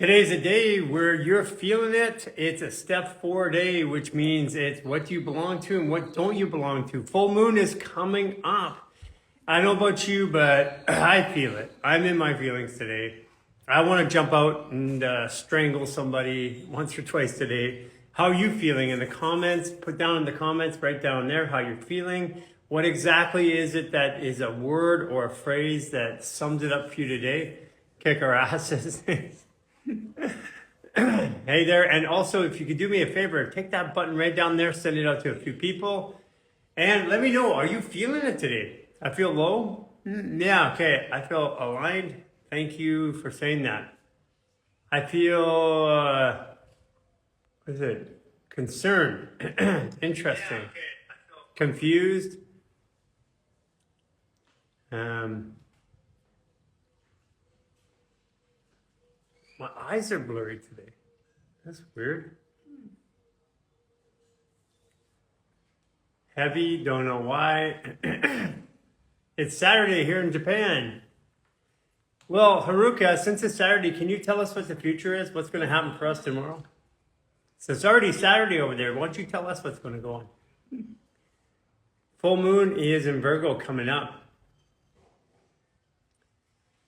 Today's a day where you're feeling it. It's a step 4 day, which means it's what you belong to and what don't you belong to. Full moon is coming up. I don't know about you, but I feel it. I'm in my feelings today. I want to jump out and strangle somebody once or twice today. How are you feeling in the comments? Put down in the comments right down there how you're feeling. What exactly is it that is a word or a phrase that sums it up for you today? Kick our asses. Hey there, and also if you could do me a favor, take that button right down there, send it out to a few people, and let me know, are you feeling it today? I feel low? Yeah, okay, I feel aligned. Thank you for saying that. I feel, what is it? Concerned. Interesting. Confused. My eyes are blurry today. That's weird. Heavy, don't know why. It's Saturday here in Japan. Well, Haruka, since it's Saturday, can you tell us what the future is? What's going to happen for us tomorrow? So it's already Saturday over there. Why don't you tell us what's going to go on? Full moon is in Virgo coming up.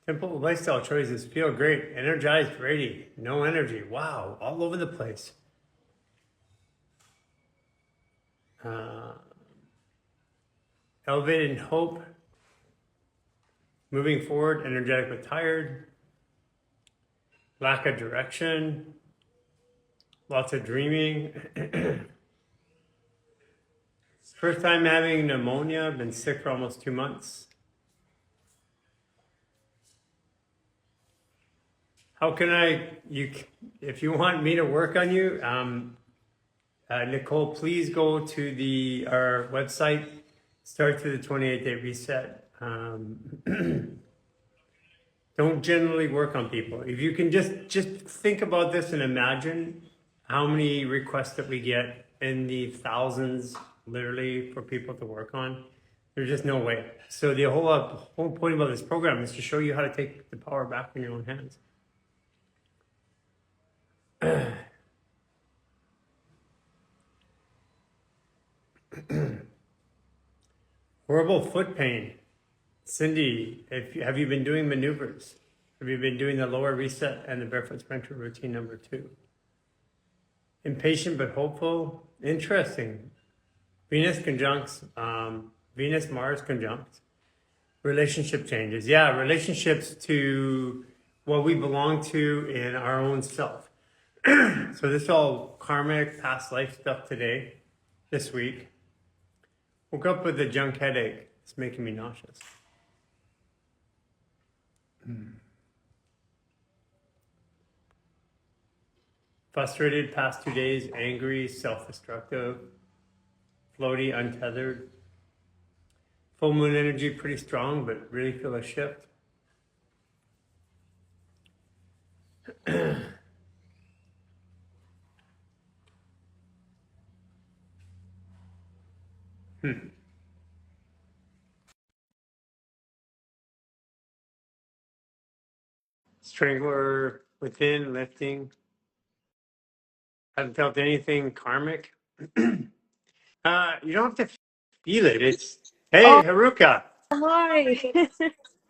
Temple lifestyle choices feel great, energized, ready, no energy. Wow, all over the place. Elevated hope, moving forward, energetic but tired, lack of direction, lots of dreaming. First time having pneumonia, been sick for almost 2 months. How can if you want me to work on you, Nicole, please go to our website, start to the 28-day reset. Don't generally work on people. If you can just think about this and imagine how many requests that we get in the thousands, literally, for people to work on. There's just no way. So the whole point about this program is to show you how to take the power back in your own hands. Horrible foot pain. Cindy, have you been doing maneuvers? Have you been doing the lower reset and the barefoot sprinter routine number 2? Impatient but hopeful. Interesting. Venus conjuncts, Venus-Mars conjunct. Relationship changes. Yeah, relationships to what we belong to in our own self. So this is all karmic, past life stuff today, this week. Woke up with a junk headache. It's making me nauseous. Frustrated past 2 days, angry, self-destructive, floaty, untethered. Full moon energy pretty strong, but really feel a shift. Strangler within, lifting. Haven't felt anything karmic. You don't have to feel it. Hey, Oh, Haruka. hi.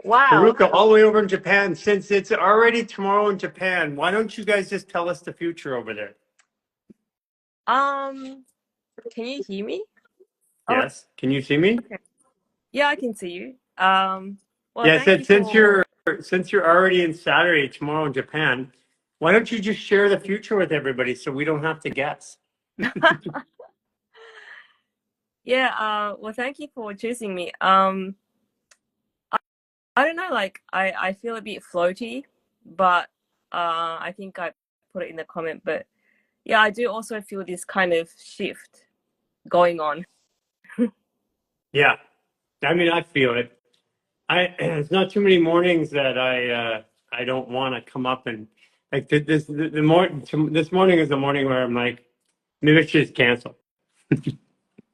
Wow. Haruka, all the way over in Japan. Since it's already tomorrow in Japan, why don't you guys just tell us the future over there? Um, can you hear me? Oh, Yes. Can you see me? okay. Yeah, I can see you. Well, Yeah, I thank said you for since you're already in Saturday tomorrow in Japan, why don't you just share the future with everybody so we don't have to guess? well, thank you for choosing me. I don't know, like I feel a bit floaty, but I think I put it in the comment, but yeah, I do also feel this kind of shift going on. Yeah. I mean, I feel it. It's not too many mornings that I don't want to come up and like this this morning is the morning where I'm like, maybe I should just cancel.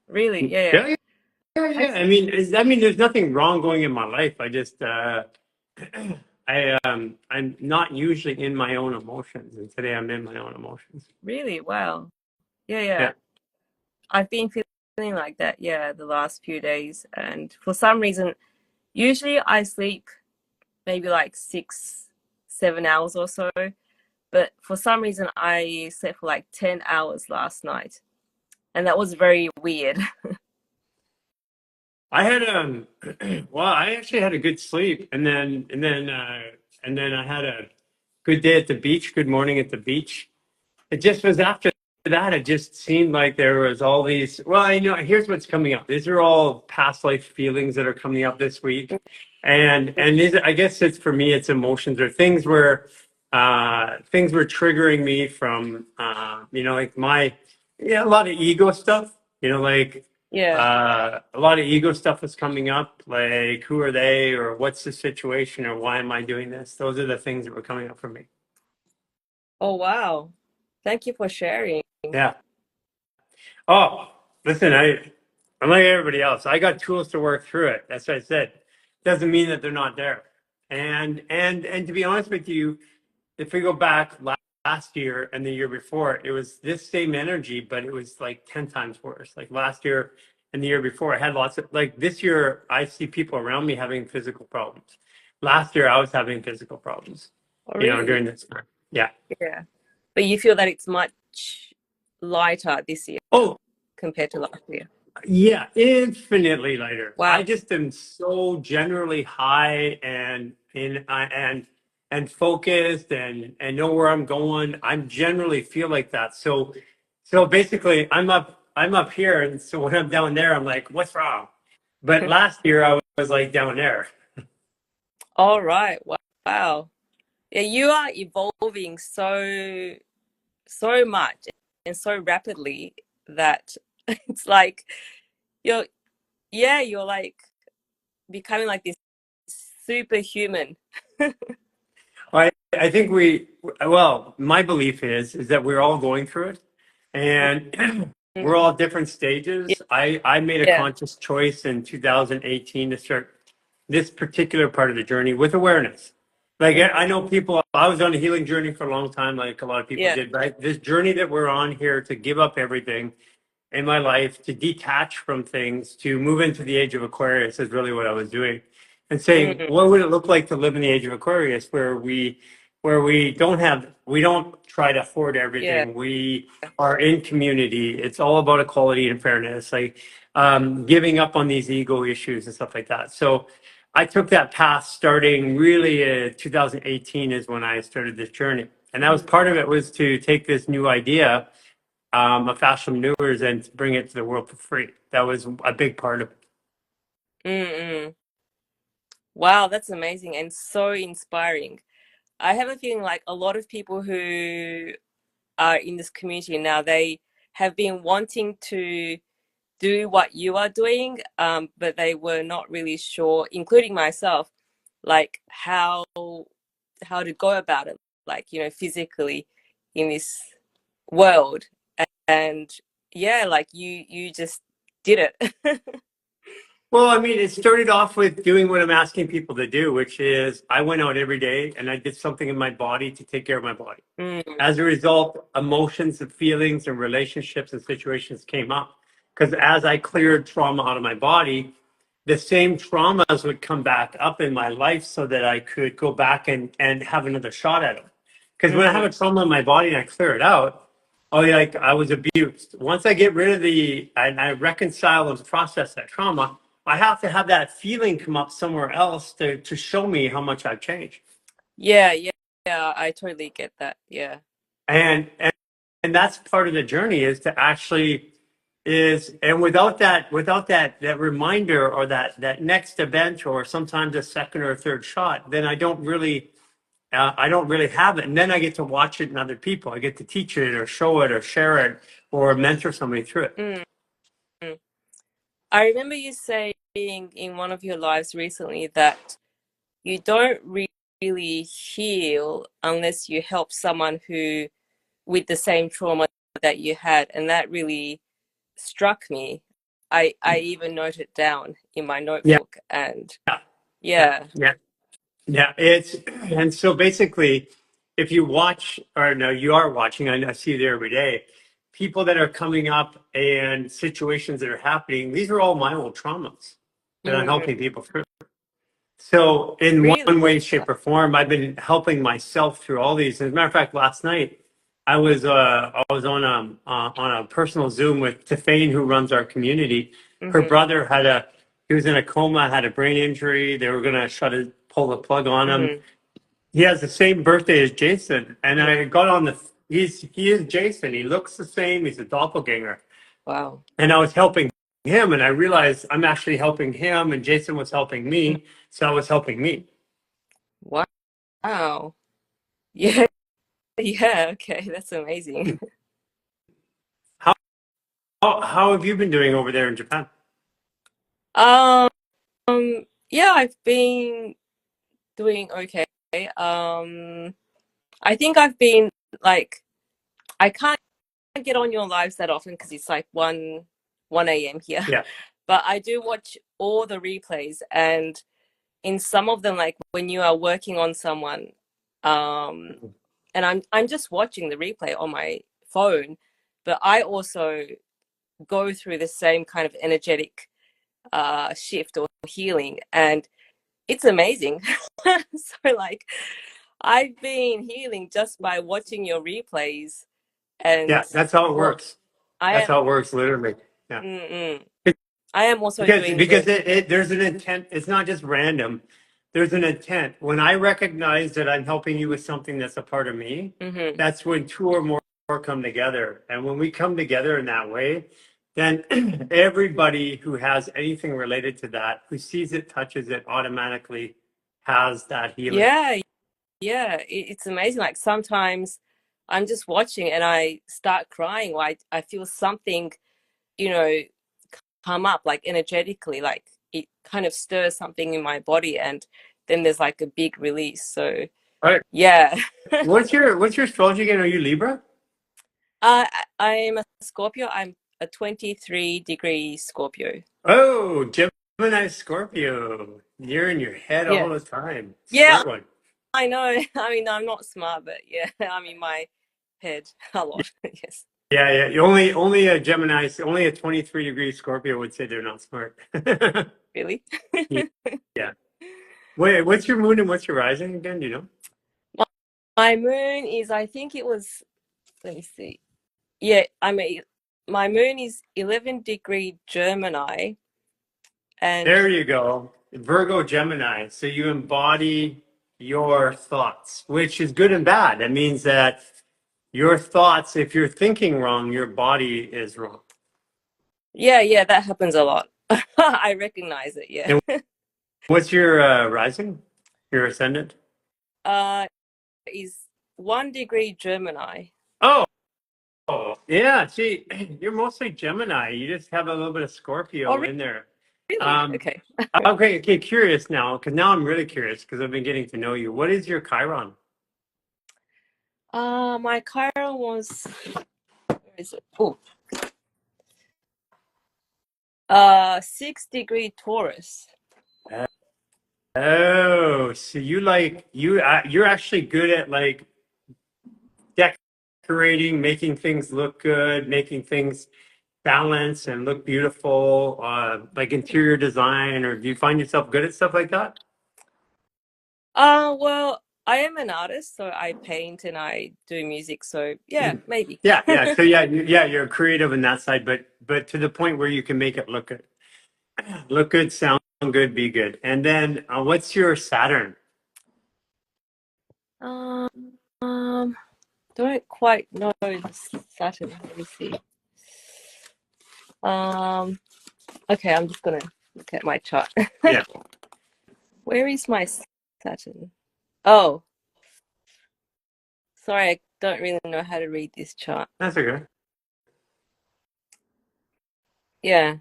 Really? Yeah. Yeah, yeah, yeah. I mean, there's nothing wrong going in my life. I I'm not usually in my own emotions, and today I'm in my own emotions. Really? Wow. Yeah, yeah. Yeah. I've been feeling like that, yeah, the last few days. And for some reason, usually I sleep maybe like 7 hours or so. But for some reason, I slept for like 10 hours last night. And that was very weird. I had well, I actually had a good sleep, and then I had a good day at the beach. Good morning at the beach. It just was after that. It just seemed like there was all these. Well, here's what's coming up. These are all past life feelings that are coming up this week, and these, I guess it's for me, it's emotions or things were triggering me from like my yeah, a lot of ego stuff. Like Yeah. a lot of ego stuff is coming up, like who are they or what's the situation or why am I doing this? Those are the things that were coming up for me. Oh, wow. Thank you for sharing. Yeah. Oh, listen, I'm like everybody else. I got tools to work through it. That's what I said. Doesn't mean that they're not there. And to be honest with you, if we go back last year and the year before, it was this same energy, but it was like 10 times worse. Like last year and the year before, I had lots of, like this year, I see people around me having physical problems. Last year, I was having physical problems, Oh, really? during this time. Yeah. Yeah. But you feel that it's much lighter this year Oh, compared to last year. yeah, infinitely lighter. I Wow. just am so generally high and focused and know where I'm going. I'm generally feel like that. So basically I'm up here, and so when I'm down there I'm like, what's wrong? But last year I was like down there. All right. Wow. Yeah, you are evolving so much and so rapidly that it's like you're you're like becoming like this superhuman. I think well, my belief is that we're all going through it, and we're all at different stages. I made a Yeah. conscious choice in 2018 to start this particular part of the journey with awareness. Like I Mm-hmm. know people, I was on a healing journey for a long time, like a lot of people Yeah. did, but this journey that we're on here to give up everything in my life, to detach from things, to move into the age of Aquarius is really what I was doing. And saying, Mm, what would it look like to live in the age of Aquarius where we don't try to hoard yeah. everything. We are in community. It's all about equality and fairness, like giving up on these ego issues and stuff like that. So I took that path starting really 2018 is when I started this journey. And that was Mm, part of it was to take this new idea of fascial maneuvers and to bring it to the world for free. That was a big part of it. mm. Wow, that's amazing and so inspiring. I have a feeling like a lot of people who are in this community now, they have been wanting to do what you are doing, but they were not really sure, including myself, like how to go about it, like physically in this world. And yeah, like you just did it. Well, I mean, it started off with doing what I'm asking people to do, which is I went out every day and I did something in my body to take care of my body. Mm, As a result, emotions and feelings and relationships and situations came up. Because as I cleared trauma out of my body, the same traumas would come back up in my life so that I could go back and have another shot at them. Because when I have mm. a trauma in my body and I clear it out, oh, yeah, like I was abused. Once I get rid of and I reconcile and process that trauma, I have to have that feeling come up somewhere else to show me how much I've changed. Yeah, yeah, yeah. I totally get that. Yeah. And and that's part of the journey is to actually is and without that reminder or that next event or sometimes a second or a third shot, then I don't really have it. And then I get to watch it in other people. I get to teach it or show it or share it or mentor somebody through it. Mm. I remember you saying in one of your lives recently that you don't really heal unless you help someone who with the same trauma that you had, and that really struck me. I even noted it down in my Yeah, notebook, and yeah, yeah. yeah. Yeah, it's and so basically, if you watch or no, you are watching. I see you there every day. People that are coming up and situations that are happening. These are all my old traumas that I'm Mm, helping people through. So in really? one way, shape, or form, I've been helping myself through all these. As a matter of fact, last night I was on a personal Zoom with Tiffane, who runs our community. Her Mm-hmm. brother he was in a coma, had a brain injury. They were gonna pull the plug on him. Mm-hmm. He has the same birthday as Jason, and Mm-hmm. I got on the. He is Jason. He looks the same. He's a doppelganger, Wow. and I was helping him, and I realized I'm actually helping him, and Jason was helping me, so I was helping me. Wow. Yeah. Yeah. Okay. That's amazing. How how have you been doing over there in Japan? Um, yeah, I've been doing okay. I think I've been like I can't get on your lives that often because it's like one a.m. here. Yeah, But I do watch all the replays, and in some of them, like when you are working on someone, um, and I'm just watching the replay on my phone, but I also go through the same kind of energetic shift or healing, and it's amazing. So like I've been healing just by watching your replays, and yeah, that's how it well, works. I That's am. how it works, literally. Yeah. Mm-mm. I am also Because doing the. there's an intent. It's not just random. There's an intent. When I recognize that I'm helping you with something that's a part of me, Mm-hmm. that's when two or more come together. And when we come together in that way, then everybody who has anything related to that, who sees it, touches it, automatically has that healing. Yeah, yeah, it's amazing. Like sometimes I'm just watching and I start crying, or I feel something, you know, come up like energetically, like it kind of stirs something in my body, and then there's like a big release. So All right. yeah, What's your astrology again? Are you Libra? I'm a Scorpio. I'm a 23-degree Scorpio. Oh, Gemini Scorpio. You're in your head all Yeah, the time. yeah, Smart one. I know. I mean, I'm not smart, but yeah, I'm in my head a lot. Yes, Yeah, yeah. Only a Gemini, only a 23-degree Scorpio would say they're not smart. really. Yeah. Wait, what's your moon and what's your rising again? Do you know? My, my moon is, I think it was, let me see. Yeah, my moon is 11-degree Gemini, and There you go. Virgo Gemini. So you embody your thoughts, which is good and bad. That means that your thoughts, if you're thinking wrong, your body is wrong. yeah, yeah, that happens a lot. I recognize it. Yeah. And what's your rising? Your ascendant? Uh, is 1-degree Gemini. Oh, yeah. See, you're mostly Gemini. You just have a little bit of Oh, Scorpio in there. really? Um, Okay. okay, curious now, because now I'm really curious because I've been getting to know you. What is your Chiron? My Chiron was, where is it? Oh, 6-degree Taurus. Oh, so you're actually good at like decorating, making things look good, making things balance and look beautiful, like interior design, or do you find yourself good at stuff like that? Well, I am an artist, so I paint and I do music. So yeah, maybe. Yeah, yeah. So yeah, you're creative in that side, but to the point where you can make it look good, sound good, be good. And then what's your Saturn? Um, um, don't quite know the Saturn. Let me see. Um, okay, I'm just gonna look at my chart. Yeah, Where is my Saturn? Oh, sorry, I don't really know how to read this chart. that's okay. Yeah,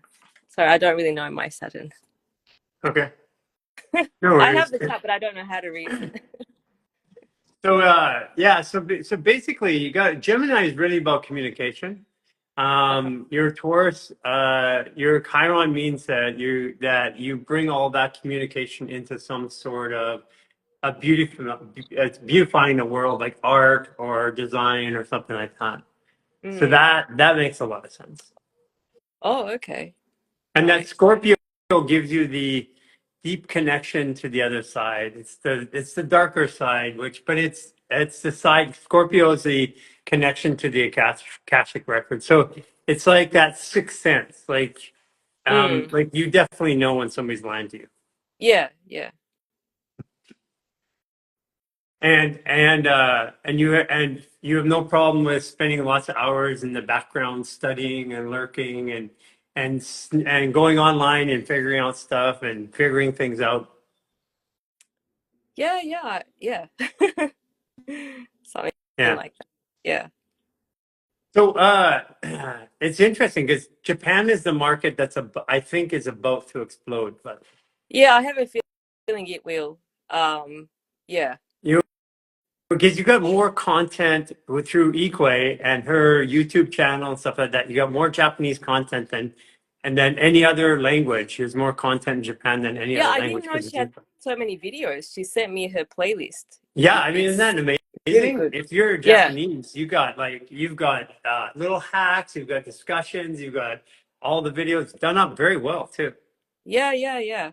sorry, I don't really know my Saturn. Okay, no I have worries. the chart, but I don't know how to read it. So yeah, so basically, you got Gemini is really about communication. Your Taurus, your Chiron means that you bring all that communication into some sort of a it's beautifying the world, like art or design or something like that. So Mm. that makes a lot of sense. Oh, okay. And that Nice. Scorpio gives you the deep connection to the other side. It's the darker side, but it's the side. Scorpio is the connection to the Akashic record. So it's like that sixth sense. Mm. Like you definitely know when somebody's lying to you. Yeah, yeah. And you have no problem with spending lots of hours in the background studying and lurking and going online and figuring out stuff and figuring things out. Yeah, yeah, yeah. Something Yeah. like that. Yeah. So it's interesting because Japan is the market I think is about to explode. But Yeah, I have a feeling it will. Yeah. you because you got more content through Ikwe and her YouTube channel and stuff like that. You got more Japanese content than any other language. There's more content in Japan than any Yeah, other I language didn't know because she it's had so many videos. She sent me her playlist. yeah. I mean, isn't It's that really amazing? good. If you're Yeah. Japanese, you've got little hacks, you've got discussions, you've got all the videos done up very well too. Yeah, yeah, yeah.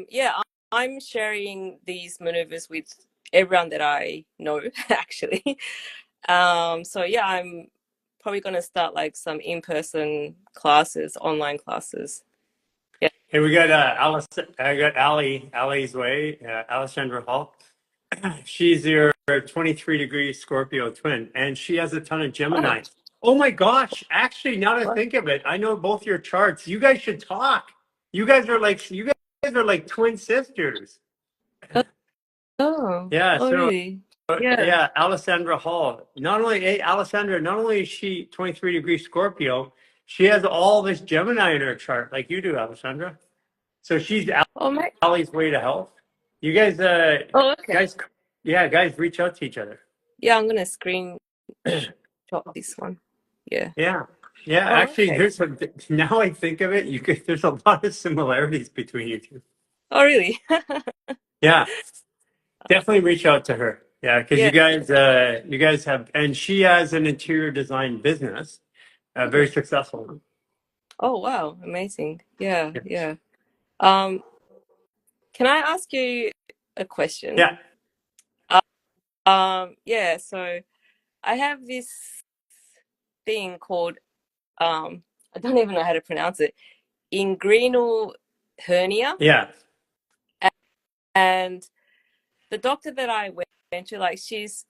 Yeah, I'm sharing these maneuvers with everyone that I know, actually. So yeah, I'm probably gonna start like some in-person classes, online classes. Yeah. Hey, we got Alice. I got Ali's way, Alessandra Hall. She's your 23-degree Scorpio twin, and she has a ton of Oh, Gemini. Oh my gosh! Actually, now that I what? think of it, I know both your charts. You guys should talk. You guys are like twin sisters. Oh, Yeah. oh, So really? Yeah. yeah, Alessandra Hall. Not only is she 23-degree Scorpio, she has all this Gemini in her chart, like you do, Alessandra. So she's Oh, my. Ali's way to health. You Oh, okay. guys, yeah, guys, reach out to each other. Yeah, I'm gonna screenshot this one. Yeah. Yeah, yeah. Oh, Actually, okay. now I think of it, there's a lot of similarities between you two. Oh, really? Yeah, definitely reach out to her. Yeah, because Yeah. you guys have, and she has an interior design business, very Mm. successful. Oh, wow. Amazing. Yeah, Yeah, yeah. Um, can I ask you a question? yeah. Yeah, so I have this thing called I don't even know how to pronounce it. Inguinal hernia. Yeah. And the doctor that I went to, like Is it she's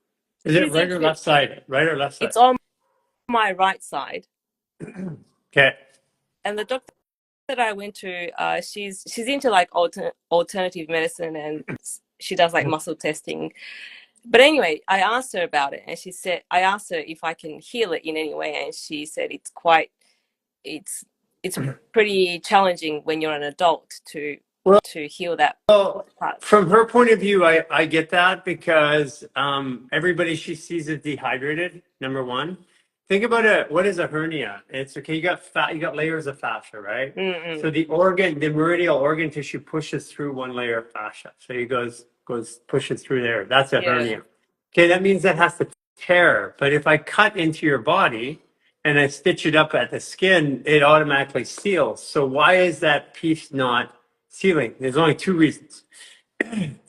right or into left side? Right or left side? it's on my right side. Okay. And the doctor that I went to, she's into like alternative medicine and she does like muscle testing. But anyway, I asked her about it and she said I asked her if I can heal it in any way and she said it's it's pretty challenging when you're an adult Well, to heal that Well, part. from her point of view, I get that because everybody she sees is dehydrated. Number one, think about it. What is a hernia? It's okay. You got layers of fascia, right? So Mm-mm. the meridial organ tissue pushes through one layer of fascia. So he goes pushes through there. That's a Yeah. hernia. Okay, that means that has to tear. But if I cut into your body and I stitch it up at the skin, it automatically seals. So why is that piece not sealing? There's only two reasons: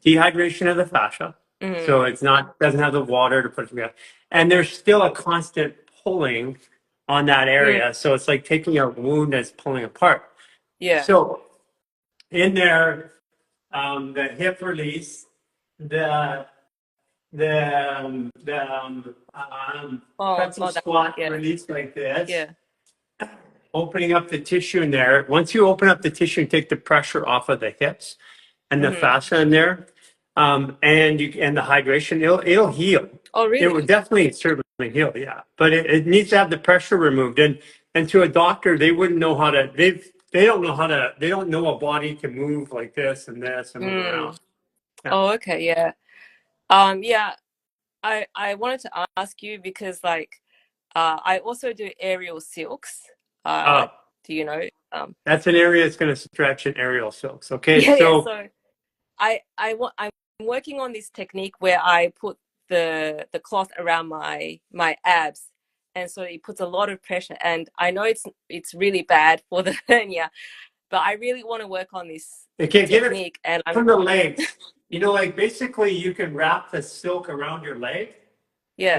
dehydration of the fascia, so Mm. it's not doesn't have the water to put it together, and there's still a constant pulling on that Mm. area. So it's like taking a wound that's pulling apart. Yeah. So in there, the hip release, the Oh, pretzel oh, that. squat Yeah. release like this, Yeah. opening up the tissue in there. Once you open up the tissue and take the pressure off of the hips and the Mm-hmm. fascia in there, and the hydration, it'll heal. Oh, It really? would definitely certainly heal, yeah. But it needs to have the pressure removed. And to a doctor, they wouldn't know how to. They don't know how to. They don't know a body can move like this and move around. Mm. Yeah. Oh, okay. Yeah. Yeah. I wanted to ask you because like I also do aerial silks. Uh, Uh, do you know? that's an area that's going to stretch in aerial silks. Okay, Yeah, yeah. so So I'm working on this technique where I put the cloth around my abs, and so it puts a lot of pressure. And I know it's really bad for the hernia, but I really want to work on this Okay, get it technique. And I'm from the legs. You know, like basically you can wrap the silk around your leg yeah.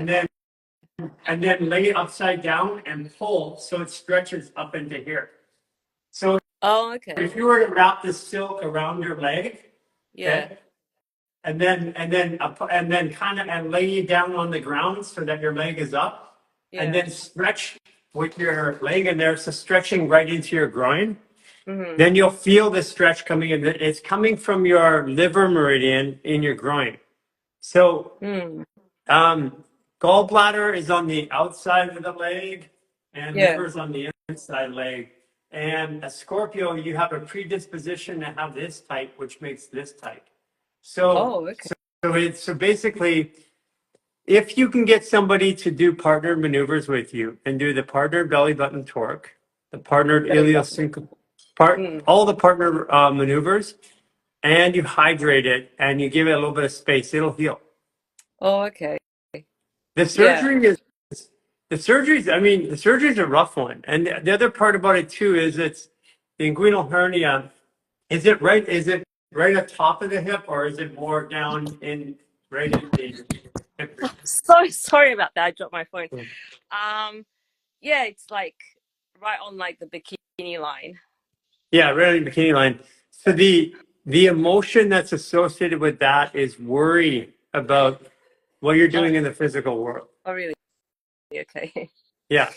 and then lay it upside down and pull so it stretches up into here. So Oh, okay. if you were to wrap the silk around your leg, Yeah. okay, and then kind of and lay you down on the ground so that your leg is up, and Yeah. then stretch with your leg in there, so stretching right into your groin. Mm-hmm. Then you'll feel the stretch coming in. It's coming from your liver meridian in your groin. So Mm. gallbladder is on the outside of the leg, and Yeah. liver's on the inside leg. And a Scorpio, you have a predisposition to have this type, which makes this type. So, Oh, okay. so basically, if you can get somebody to do partner maneuvers with you and do the partner belly button torque, the partnered Belly button. part, Mm. all the partner maneuvers, and you hydrate it and you give it a little bit of space, it'll heal. Oh, okay. The Yeah. surgery is the surgery is a rough one. And the other part about it too is it's the inguinal hernia. Is it right at top of the hip or is it more down in right at the hip region? So sorry about that. I dropped my phone. Um, yeah, it's like right on like the bikini line. Yeah, right on the bikini line. So the emotion that's associated with that is worry about what you're Oh, doing in the physical world. oh, really? Okay. Yeah.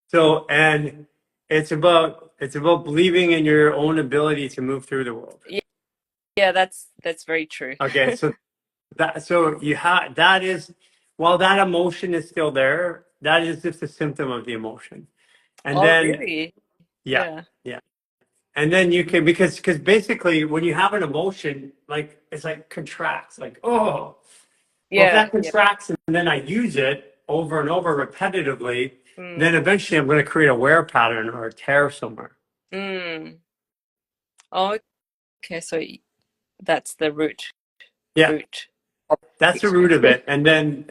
So and it's about believing in your own ability to move through the world. Yeah, yeah, that's very true. Okay, so you have that is while that emotion is still there, that is just a symptom of the emotion. And Oh, then really? yeah, Yeah. yeah. And then you can because basically when you have an emotion, like it's like contracts, like oh, well if Yeah, that yeah. contracts and then I use it over and over repetitively, then Mm, eventually I'm going to create a wear pattern or a tear somewhere. mm. Oh, okay, so that's the Yeah, root that's the issue. root of it. And then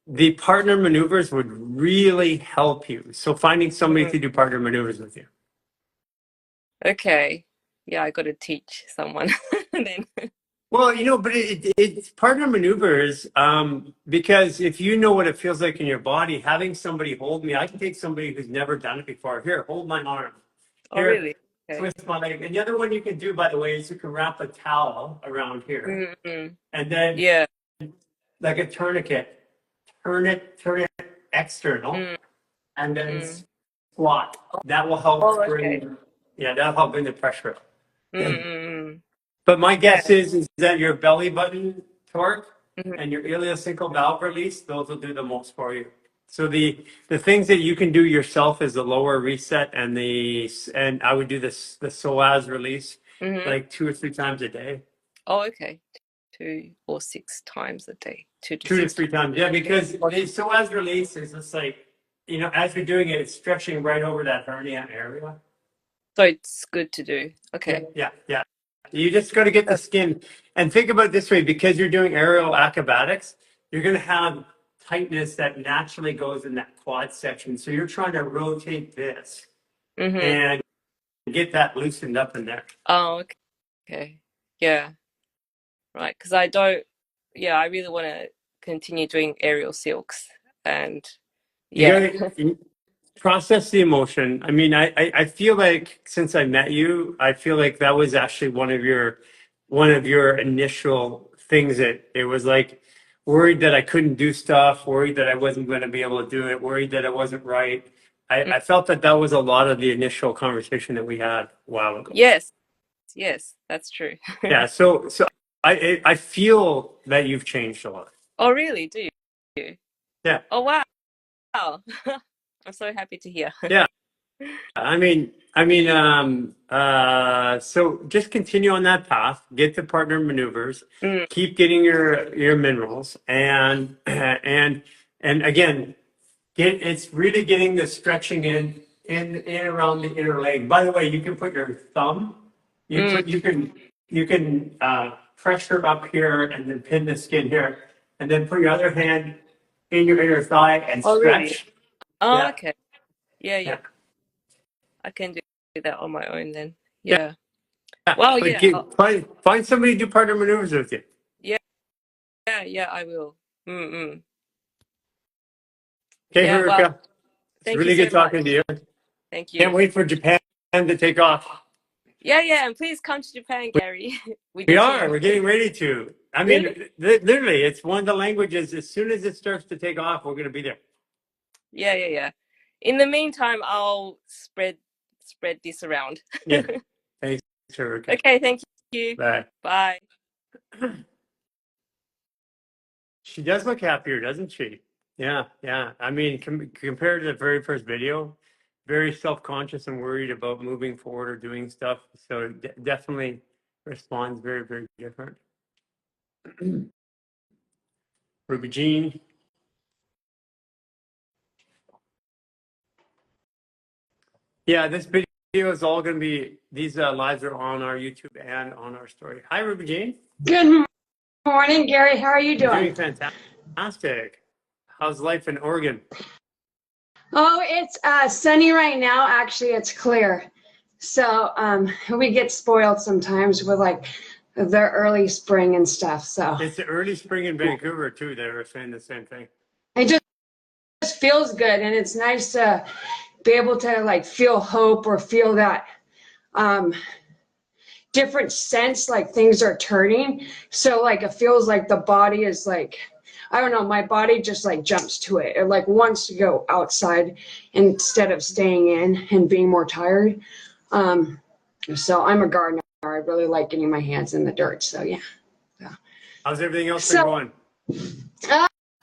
the partner maneuvers would really help you. So finding somebody Mm, to do partner maneuvers with you. okay. Yeah, I got to teach someone then. Well, but it's partner maneuvers because if you know what it feels like in your body, having somebody hold me, I can take somebody who's never done it before. Here, hold my arm. Oh, Here, really? Okay. twist my leg. And the other one you can do, by the way, is you can wrap a towel around here Mm, and then yeah. like a tourniquet, turn it external, Mm, and then mm. squat. That will Oh, help okay. bring, yeah, that'll help bring the pressure up. Mm, mm, mm. But my guess Yeah. is that your belly button torque Mhm. and your iliopsynctal valve release, those will do the most for you. So the things that you can do yourself is the lower reset and I would do the psoas release Mhm. like 2 or 3 times a day. Oh, okay. 2 or 6 times a day. Two to Two to six three times. times. Yeah, because the psoas release is just like, as you're doing it, it's stretching right over that hernia area. So it's good to do. Yeah, Okay. yeah, yeah. You just got to get the skin and think about it this way because you're doing aerial acrobatics, you're going to have tightness that naturally goes in that quad section. So you're trying to rotate this Mm-hmm. and get that loosened up in there. Oh, okay. Okay. Yeah. Right. Because I don't, yeah, I really want to continue doing aerial silks. And You yeah. got to process the emotion. I mean, I feel like since I met you, I feel like that was actually one of your initial things that it was like worried that I couldn't do stuff, worried that I wasn't going to be able to do it, worried that it wasn't right. I felt that that was a lot of the initial conversation that we had a while ago. Yes. Yes. That's true. Yeah, so I feel that you've changed a lot. Oh, really? Do you? Yeah, Oh, wow. I'm so happy to hear. yeah. So just continue on that path, get the partner maneuvers, Mm, keep getting your minerals, and again, it's really getting the stretching in around the inner leg. By the way, you can put your thumb, mm, you can pressure up here and then pin the skin here. And then put your other hand in your inner thigh and Oh, really? stretch. Oh, Yeah. okay. Yeah, Yeah. I can do that on my own then. Yeah. Yeah. Yeah. Well, But yeah. find somebody to do partner maneuvers with you. Yeah, yeah, I will. Mm-mm. Okay, Yeah, well, Haruka. It's thank you really so good much. talking to you. Thank Can't you. wait for Japan to take off. Yeah, and please come to Japan, Gary, with We your are. team. We're getting ready to. I mean, Really? literally, it's one of the languages. As soon as it starts to take off, we're going to be there. Yeah. In the meantime, I'll spread this around. Yeah. Thanks, Haruka. Okay, thank you. Bye. Bye. She does look happier, doesn't she? Yeah. I mean, compared to the very first video, very self-conscious and worried about moving forward or doing stuff. So definitely responds very, very different. Ruby Jean. Yeah, this video is all going to be, these lives are on our YouTube and on our story. Hi, Ruby Jean. Good morning, Gary. How are you Doing doing? fantastic. How's life in Oregon? Oh, it's sunny right now. Actually, it's clear. So we get spoiled sometimes with like the early spring and stuff. So It's the early spring in Vancouver too. They were saying the same thing. it just feels good, and it's nice to be able to like feel hope or feel that different sense, like things are turning. So like it feels like the body is like, I don't know, my body just like jumps to it. It like wants to go outside instead of staying in and being more tired. So I'm a gardener. I really like getting my hands in the dirt. So yeah. How's everything else been going?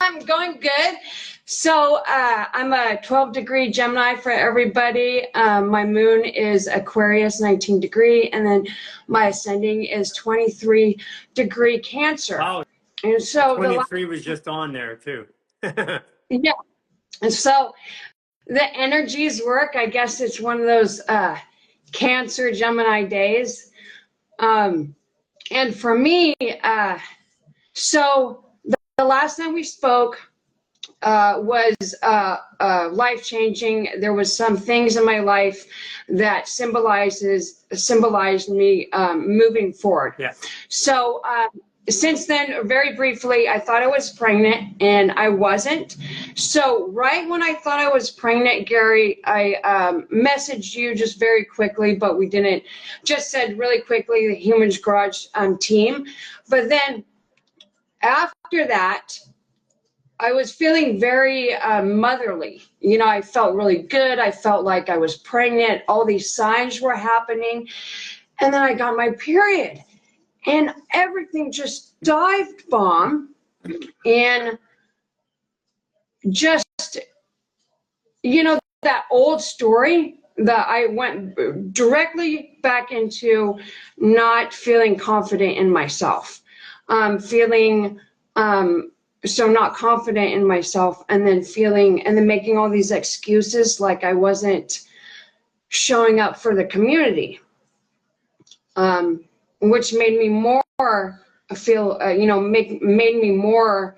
I'm going good. So I'm a 12-degree Gemini for everybody. My moon is Aquarius, 19 degree, and then my ascending is 23-degree Cancer. Wow, And so 23 was just on there too. yeah. And so the energies work. I guess it's one of those Cancer Gemini days. And for me, so the last time we spoke was life-changing. There was some things in my life that symbolized me moving forward. Yeah. So since then, very briefly, I thought I was pregnant and I wasn't. So right when I thought I was pregnant, Gary, I messaged you just very quickly, but we didn't, just said really quickly, the Humans Garage team. But then after that, I was feeling very motherly. You know, I felt really good. I felt like I was pregnant. All these signs were happening. And then I got my period. And everything just dived bomb. And just, you know, that old story that I went directly back into not feeling confident in myself. Feeling so not confident in myself, and then making all these excuses like I wasn't showing up for the community, which made me more feel, made me more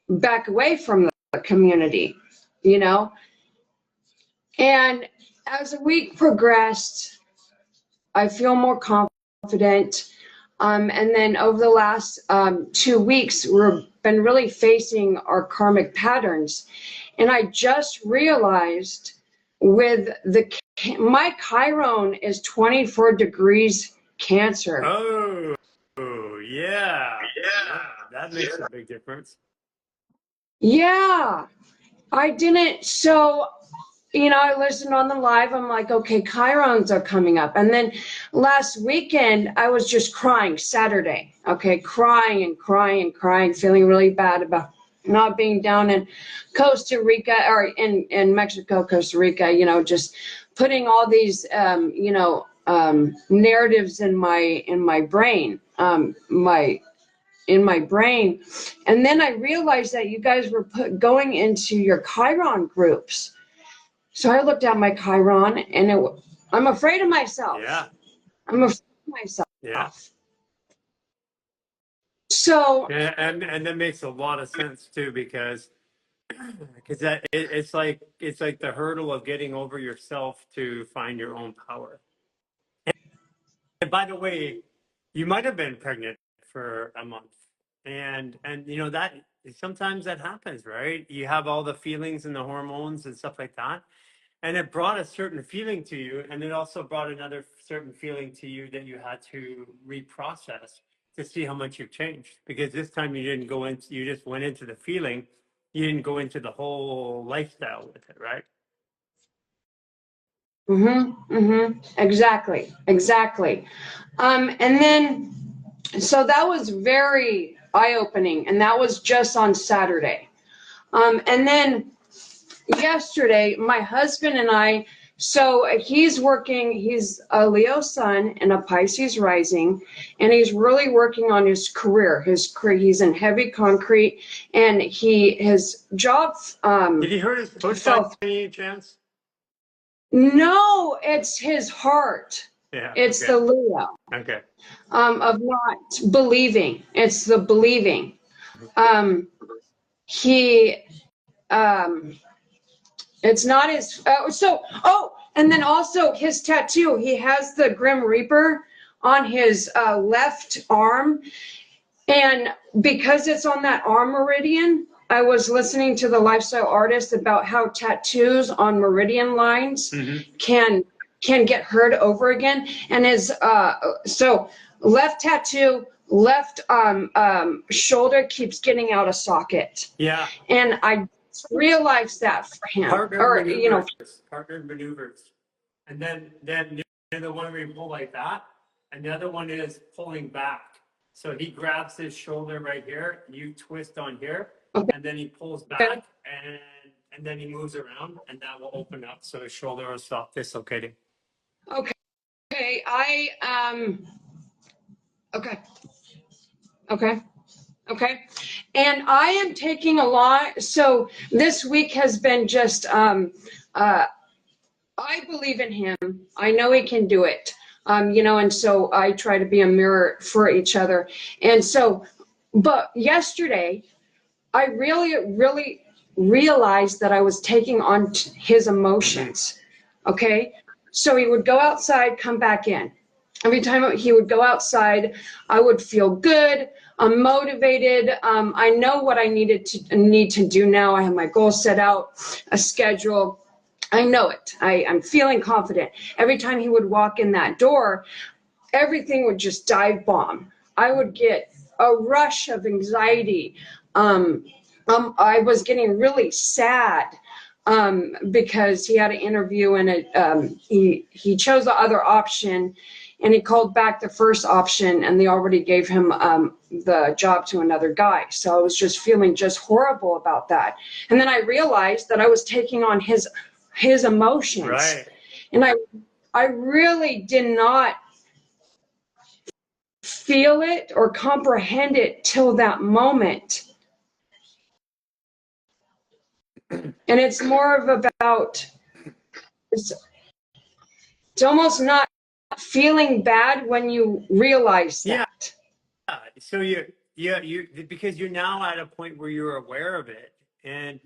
back away from the community, you know. And as the week progressed, I feel more confident. And then over the last 2 weeks, we've been really facing our karmic patterns. And I just realized my Chiron is 24 degrees Cancer. Oh, yeah. That makes a big difference. Yeah, I didn't. So, you know, I listened on the live. I'm like, okay, Chirons are coming up. And then last weekend, I was just crying Saturday. Okay, crying, feeling really bad about not being down in Costa Rica or in Mexico, Costa Rica, you know, just putting all these, narratives in my brain, in my brain. And then I realized that you guys were going into your Chiron groups. So I looked at my Chiron, and I'm afraid of myself. Yeah. I'm afraid of myself. Yeah. So, And that makes a lot of sense too, because that it's like the hurdle of getting over yourself to find your own power. And by the way, you might have been pregnant for a month, and you know that sometimes that happens, right? You have all the feelings and the hormones and stuff like that, and it brought a certain feeling to you, and it also brought another certain feeling to you that you had to reprocess to see how much you've changed. Because this time you didn't go into, you just went into the feeling, you didn't go into the whole lifestyle with it, right? exactly, exactly. And then, so that was very eye-opening, and that was just on Saturday. And then yesterday, my husband and I, so he's working, he's a Leo sun and a Pisces rising, and he's really working on his career. He's in heavy concrete, and his job Did he hurt his foot by fell. any chance? No, it's his heart. Yeah. It's Okay. the Leo Okay. of not believing. It's the believing. Um, he um, It's not his. And then also his tattoo. He has the Grim Reaper on his left arm, and because it's on that arm meridian, I was listening to the lifestyle artist about how tattoos on meridian lines Mm-hmm. can get hurt over again, and his so left tattoo, left shoulder keeps getting out of socket, Yeah. and I realized that for him, Partnered or maneuvers. Partnered maneuvers. And then the one where you pull like that, and the other one is pulling back. So he grabs his shoulder right here, you twist on here, okay, and then he pulls back, and then he moves around, and that will open up, so his shoulder will stop dislocating. okay, I okay, okay. Okay. And I am taking a lot. So this week has been just, I believe in him. I know he can do it. And so I try to be a mirror for each other. And so, but yesterday, I really, really realized that I was taking on his Mm-hmm. emotions. Okay. So he would go outside, come back in. Every time he would go outside, I would feel good. I'm motivated. I know what I need to do now. I have my goals set out, a schedule. I know it. I'm feeling confident. Every time he would walk in that door, everything would just dive bomb. I would get a rush of anxiety. I was getting really sad because he had an interview and he chose the other option, and he called back the first option, and they already gave him the job to another guy. So I was just feeling just horrible about that. And then I realized that I was taking on his emotions, Right. and I really did not feel it or comprehend it till that moment. And it's more of about it's, it's almost not feeling bad when you realize Yeah. that. So you because you're now at a point where you're aware of it, and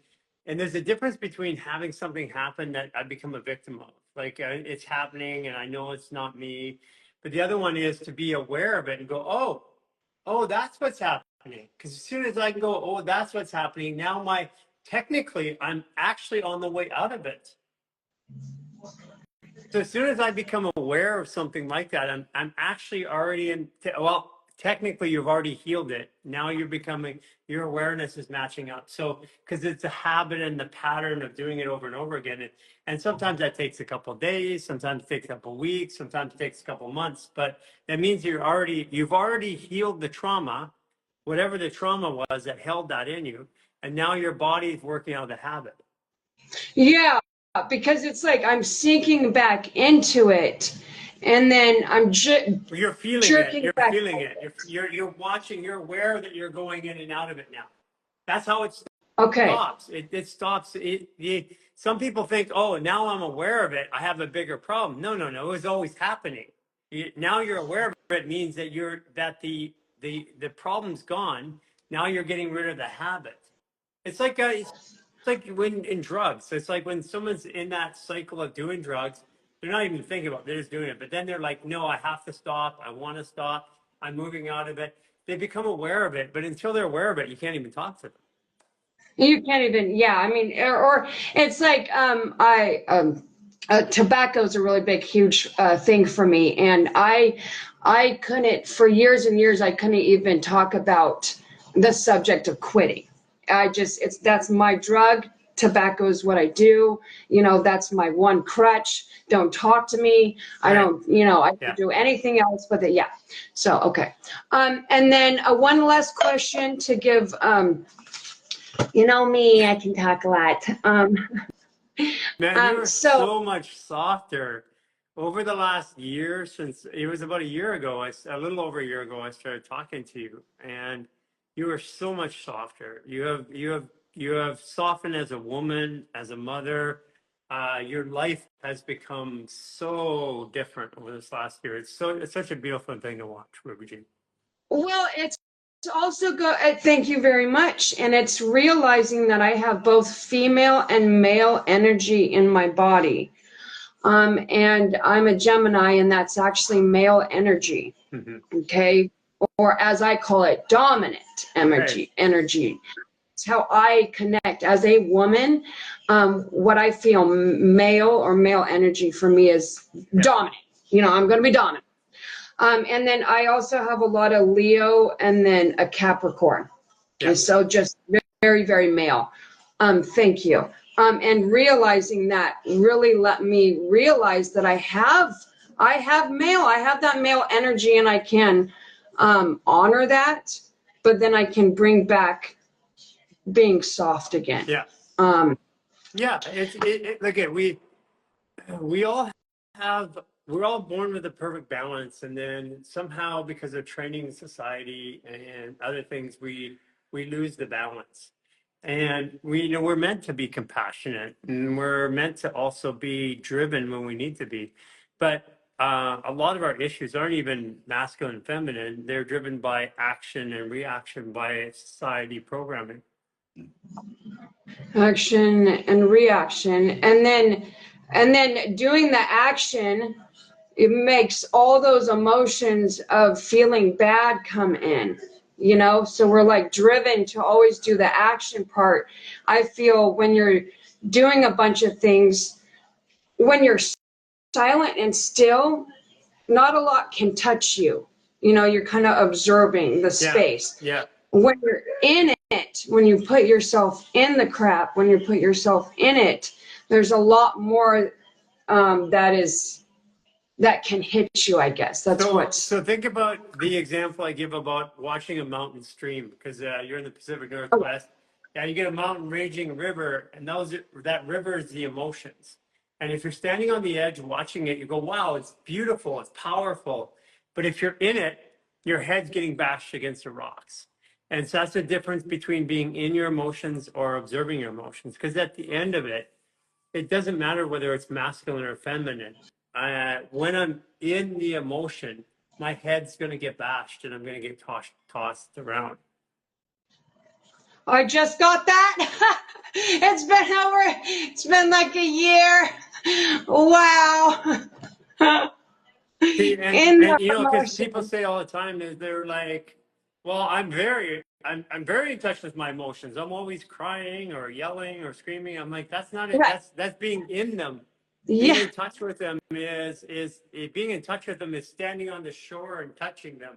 there's a difference between having something happen that I become a victim of, like it's happening and I know it's not me, but the other one is to be aware of it and go, oh, that's what's happening. Because as soon as I can go, oh, that's what's happening, now my technically I'm actually on the way out of it. So as soon as I become aware of something like that, I'm actually already in. Well, technically, you've already healed it. Now you're becoming, your awareness is matching up. So because it's a habit and the pattern of doing it over and over again, and sometimes that takes a couple of days, sometimes it takes a couple of weeks, sometimes it takes a couple of months. But that means you've already healed the trauma, whatever the trauma was that held that in you, and now your body is working out the habit. Yeah, because it's like I'm sinking back into it, and then I'm You're feeling it. jerking You're back. feeling it. You're watching. You're aware that you're going in and out of it now. That's how it Okay. stops. It stops. Some people think, oh, now I'm aware of it, I have a bigger problem. No. It was always happening. Now you're aware of it means that the problem's gone. Now you're getting rid of the habit. It's like when in drugs. It's like when someone's in that cycle of doing drugs, they're not even thinking about it, they're just doing it. But then they're like, no, I have to stop. I want to stop. I'm moving out of it. They become aware of it, but until they're aware of it, you can't even talk to them. You can't even, yeah. I mean, or it's like tobacco is a really big, huge thing for me, and I couldn't for years and years. I couldn't even talk about the subject of quitting. That's my drug. Tobacco is what I do. You know, that's my one crutch. Don't talk to me. I Right. don't, you know, I Yeah. can do anything else but that. Yeah. So, okay. And then one last question to give, you know me, I can talk a lot. Man, you are So so much softer over the last year. Since it was about a year ago, a little over a year ago, I started talking to you, and you are so much softer. You have softened as a woman, as a mother. Your life has become so different over this last year. It's such a beautiful thing to watch, Ruby Jean. well, it's also go. Thank you very much. And it's realizing that I have both female and male energy in my body. And I'm a Gemini, and that's actually male energy. Mm-hmm. Okay, or as I call it, dominant energy. Right. Energy. It's how I connect as a woman. What I feel male or male energy for me is dominant. You know, I'm going to be dominant. And then I also have a lot of Leo and then a Capricorn. Yeah. And so just very, very male. Thank you. And realizing that really let me realize that I have that male energy, and I can honor that, but then I can bring back being soft again. Yeah. Yeah. Look at we all have we're all born with a perfect balance, and then somehow because of training in society and other things we lose the balance. And we're meant to be compassionate, and we're meant to also be driven when we need to be. But a lot of our issues aren't even masculine and feminine. They're driven by action and reaction by society programming. Action and reaction, and then doing the action, it makes all those emotions of feeling bad come in, you know. So we're like driven to always do the action part. I feel when you're doing a bunch of things, when you're silent and still, not a lot can touch you. You know, you're kind of observing the space. Yeah. When you're in it, when you put yourself in the crap, when you put yourself in it, there's a lot more that can hit you, I guess. So think about the example I give about watching a mountain stream, because you're in the Pacific Northwest. Yeah, you get a mountain raging river, and that river is the emotions. And if you're standing on the edge watching it, you go, wow, it's beautiful, it's powerful. But if you're in it, your head's getting bashed against the rocks. And so that's the difference between being in your emotions or observing your emotions. Because at the end of it, it doesn't matter whether it's masculine or feminine. When I'm in the emotion, my head's going to get bashed and I'm going to get tossed around. I just got that. It's been like a year. Wow. See, In the and you know, because people emotion. say all the time that they're like, well, I'm very in touch with my emotions. I'm always crying or yelling or screaming. I'm like, that's not it. Right. That's being in them. Being Yeah. in touch with them is being in touch with them is standing on the shore and touching them,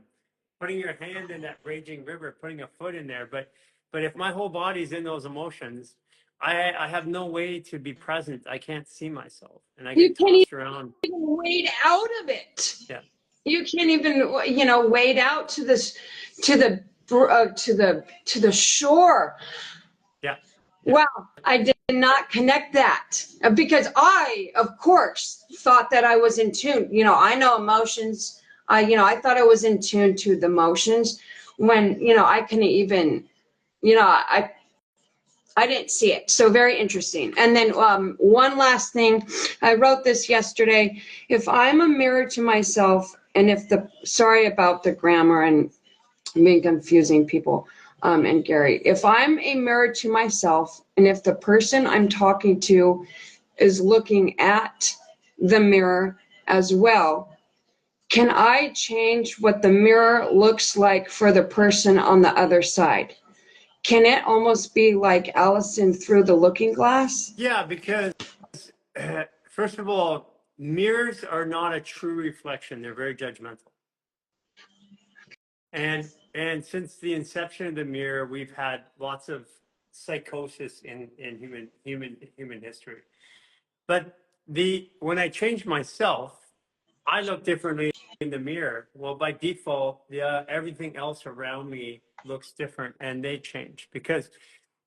putting your hand in that raging river, putting a foot in there. But if my whole body's in those emotions, I have no way to be present. I can't see myself, and I You get can't tossed around. even wade out of it. Yeah. You can't even, wade out to this, to the shore. Yeah. Wow, I did not connect that because I, of course, thought that I was in tune. You know, I know emotions. I thought I was in tune to the emotions when, I couldn't even, I didn't see it. So very interesting. And then one last thing, I wrote this yesterday. If I'm a mirror to myself, and sorry about the grammar and being confusing people. And Gary, if I'm a mirror to myself, and if the person I'm talking to is looking at the mirror as well, can I change what the mirror looks like for the person on the other side? Can it almost be like Allison through the looking glass? Yeah, because first of all, mirrors are not a true reflection. They're very judgmental. And since the inception of the mirror, we've had lots of psychosis in human history. But when I changed myself, I look differently in the mirror. Well, by default, everything else around me looks different, and they change because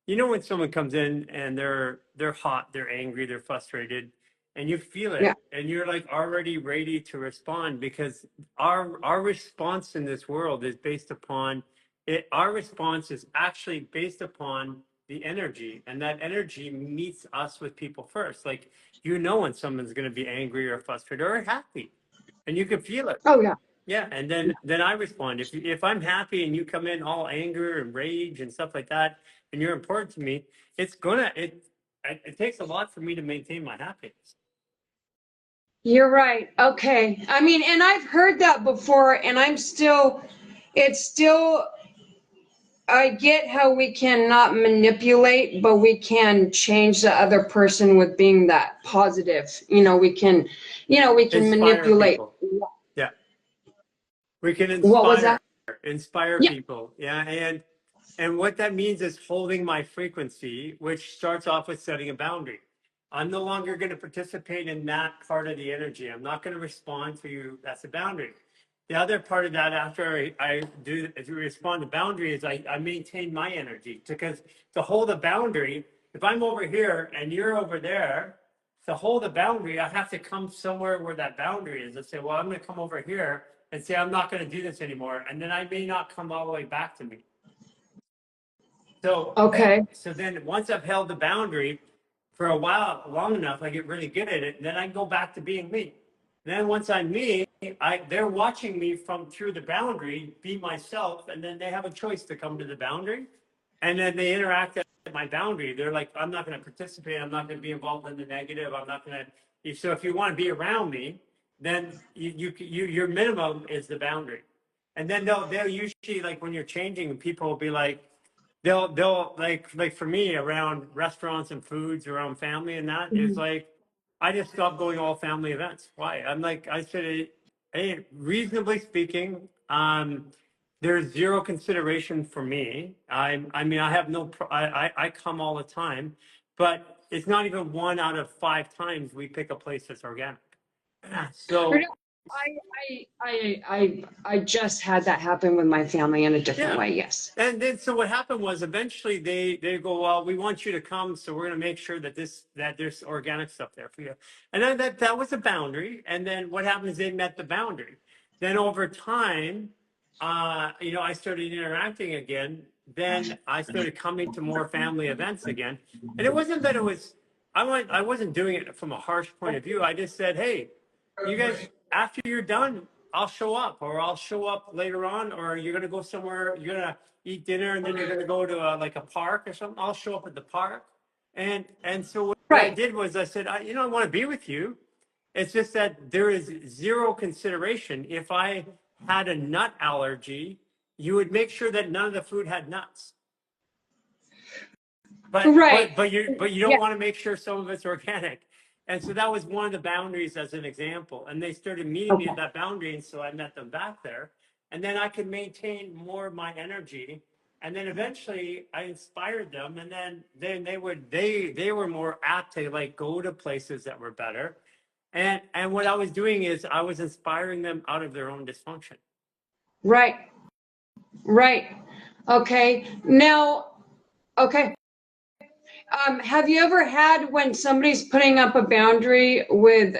you know when someone comes in and they're hot, they're angry, they're frustrated, and you feel Yeah. it, and you're like already ready to respond because our response in this world is based upon it. Our response is actually based upon the energy, and that energy meets us with people first. Like you know when someone's going to be angry or frustrated or happy, and you can feel it. Oh, yeah. Yeah, and then I respond. If I'm happy and you come in all anger and rage and stuff like that, and you're important to me, it takes a lot for me to maintain my happiness. You're right. Okay. I mean, and I've heard that before, and it's still, I get how we cannot manipulate, but we can change the other person with being that positive. We can Inspire manipulate. people. Yeah, we can What was that? inspire Yeah. people. Yeah, and what that means is holding my frequency, which starts off with setting a boundary. I'm no longer going to participate in that part of the energy. I'm not going to respond to you. That's a boundary. The other part of that, after I do, if you respond to boundary, is I maintain my energy because to hold a boundary, if I'm over here and you're over there, to hold a boundary, I have to come somewhere where that boundary is. I say, well, I'm going to come over here and say, I'm not going to do this anymore. And then I may not come all the way back to me. So, Okay. so then once I've held the boundary for a while, long enough, I get really good at it. And then I go back to being me. Then once I'm me, they're watching me from through the boundary, be myself, and then they have a choice to come to the boundary, and then they interact at my boundary. They're like, I'm not going to participate. I'm not going to be involved in the negative. I'm not going to. So if you want to be around me, then your minimum is the boundary, and then they'll usually like when you're changing, people will be like, they'll like for me around restaurants and foods around family and that is Mhm. like I just stopped going to all family events. Why? I'm like I said, hey, reasonably speaking, there's zero consideration for me. I mean I have I come all the time, but it's not even 1 out of 5 times we pick a place that's organic. So I just had that happen with my family in a different yeah. way. Yes. And then so what happened was eventually they go, well, we want you to come, so we're going to make sure that there's organic stuff there for you. And then that was a boundary. And then what happened is they met the boundary. Then over time, I started interacting again. Then I started coming to more family events again. And it wasn't that I wasn't doing it from a harsh point of view. I just said, hey, you guys, after you're done, I'll show up, or I'll show up later on, or you're gonna go somewhere, you're gonna eat dinner, and then you're gonna go to like a park or something. I'll show up at the park, and so what I Right. did was I said, I want to be with you. It's just that there is zero consideration. If I had a nut allergy, you would make sure that none of the food had nuts. But Right. but but you Yeah. don't want to make sure some of it's organic. And so that was one of the boundaries as an example. And they started meeting me Okay. at that boundary, and so I met them back there. And then I could maintain more of my energy. And then eventually I inspired them, and then they were more apt to like go to places that were better. And what I was doing is I was inspiring them out of their own dysfunction. Right. Right. Okay. Now, okay. Have you ever had when somebody's putting up a boundary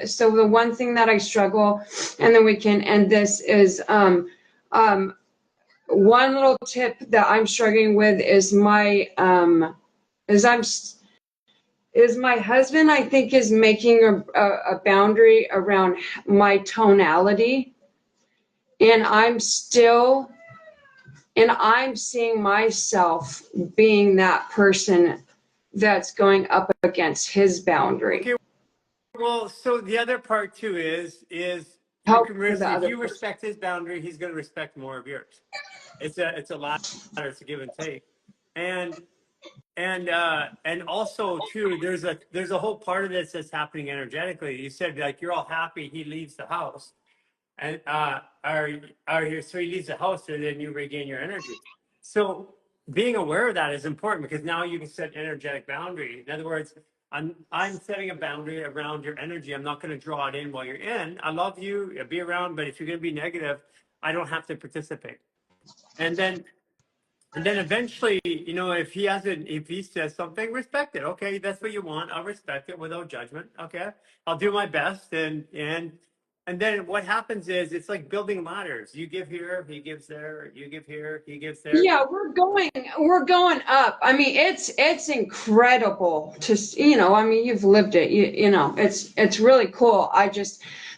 so the one thing that I struggle, and then we can end this, is one little tip that I'm struggling with is my husband, I think, is making a boundary around my tonality, and I'm still And I'm seeing myself being that person that's going up against his boundary. Okay, well, so the other part too is you Help can for the if other you person. respect his boundary, he's going to respect more of yours. It's a ladder, it's a give and take, and and also too, there's a whole part of this that's happening energetically. You said like you're all happy he leaves the house, and are you so he leaves the house and then you regain your energy. So being aware of that is important because now you can set energetic boundary. In other words, I'm setting a boundary around your energy. I'm not going to draw it in while you're in. I love you, I'll be around, but if you're going to be negative, I don't have to participate. And then eventually, you know, if he says something, respect it. Okay, that's what you want. I'll respect it without judgment. Okay, I'll do my best, and then what happens is it's like building ladders. You give here, he gives there. You give here, he gives there. Yeah, we're going up. I mean, it's incredible to, I mean, you've lived it. You know, it's really cool.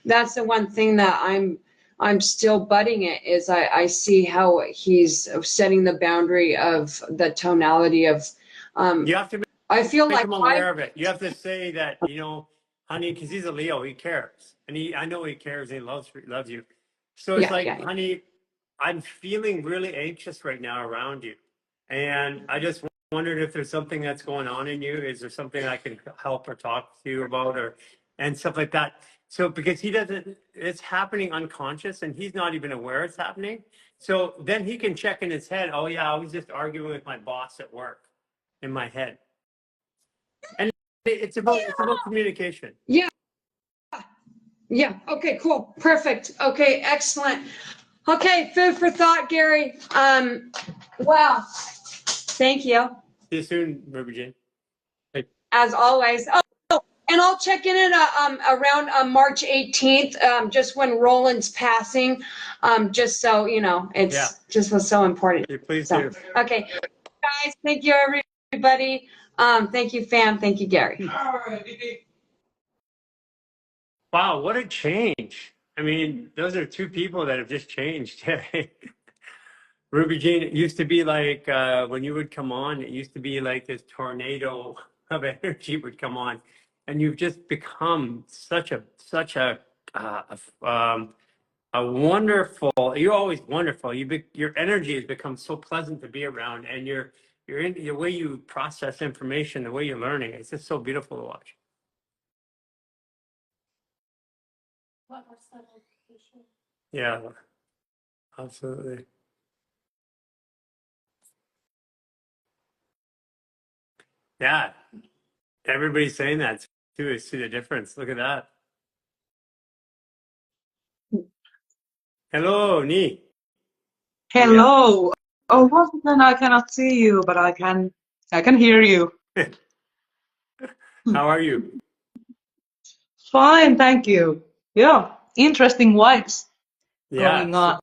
That's the one thing that I'm still budding it is I see how he's setting the boundary of the tonality of, You have to I feel make like him aware of it. You have to say that, you know, honey, because he's a Leo, he cares, and I know he cares, and he loves you. So it's yeah, like, yeah. honey, I'm feeling really anxious right now around you, and I just wondered if there's something that's going on in you. Is there something I can help or talk to you about, or and stuff like that. So because he doesn't, it's happening unconscious, and he's not even aware it's happening. So then he can check in his head. Oh yeah, I was just arguing with my boss at work in my head. And it's about communication. Yeah, yeah. Okay, cool. Perfect. Okay, excellent. Okay, food for thought, Gary. Wow. Thank you. See you soon, Ruby Jane. Hey. As always. Oh, and I'll check in at around March 18th, just when Roland's passing, just so you know, Yeah, it's just was so important. please So, do. okay, guys, thank you everybody. Thank you, fam. Thank you, Gary. Wow, what a change. I mean, those are two people that have just changed. Ruby Jane, it used to be like when you would come on, it used to be like this tornado of energy would come on, and you've just become a wonderful. You're always wonderful. Your energy has become so pleasant to be around, and you're in the way you process information, the way you're learning. It's just so beautiful to watch. Yeah, absolutely. Yeah, everybody's saying that too. See the difference. Look at that. Hello, Ni. Yeah. Hello. Oh, once again, I cannot see you, but I can hear you. How are you? Fine, thank you. Yeah, interesting vibes Yeah. going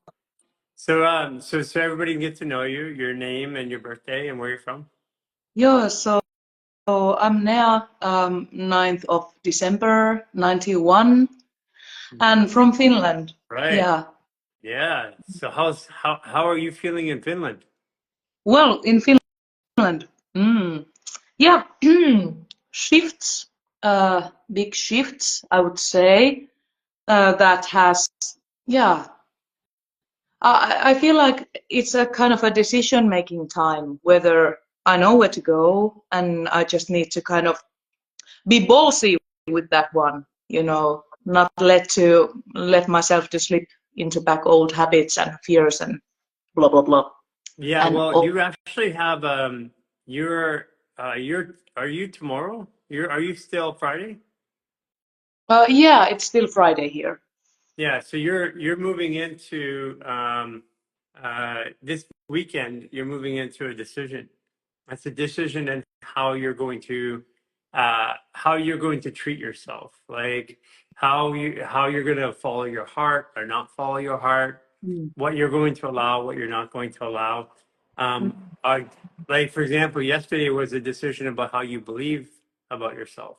So, on. so everybody can get to know you, your name and your birthday and where you're from. Yeah, so I'm now 9th of December 91 and from Finland. Right. Yeah. Yeah. So how are you feeling in Finland? Well, in Finland. Mm, yeah, shifts, big shifts, I would say, that has, yeah, I feel like it's a kind of a decision-making time, whether I know where to go and I just need to kind of be ballsy with that one, not let myself to slip into back old habits and fears and blah blah blah. Yeah, And well, all. you actually have you're are you tomorrow? Are you still Friday? Yeah, it's still Friday here. Yeah, so you're moving into this weekend, you're moving into a decision. That's a decision and how you're going to treat yourself, like how you're going to follow your heart or not follow your heart, Mm. what you're going to allow, what you're not going to allow. I, like for example, yesterday was a decision about how you believe about yourself,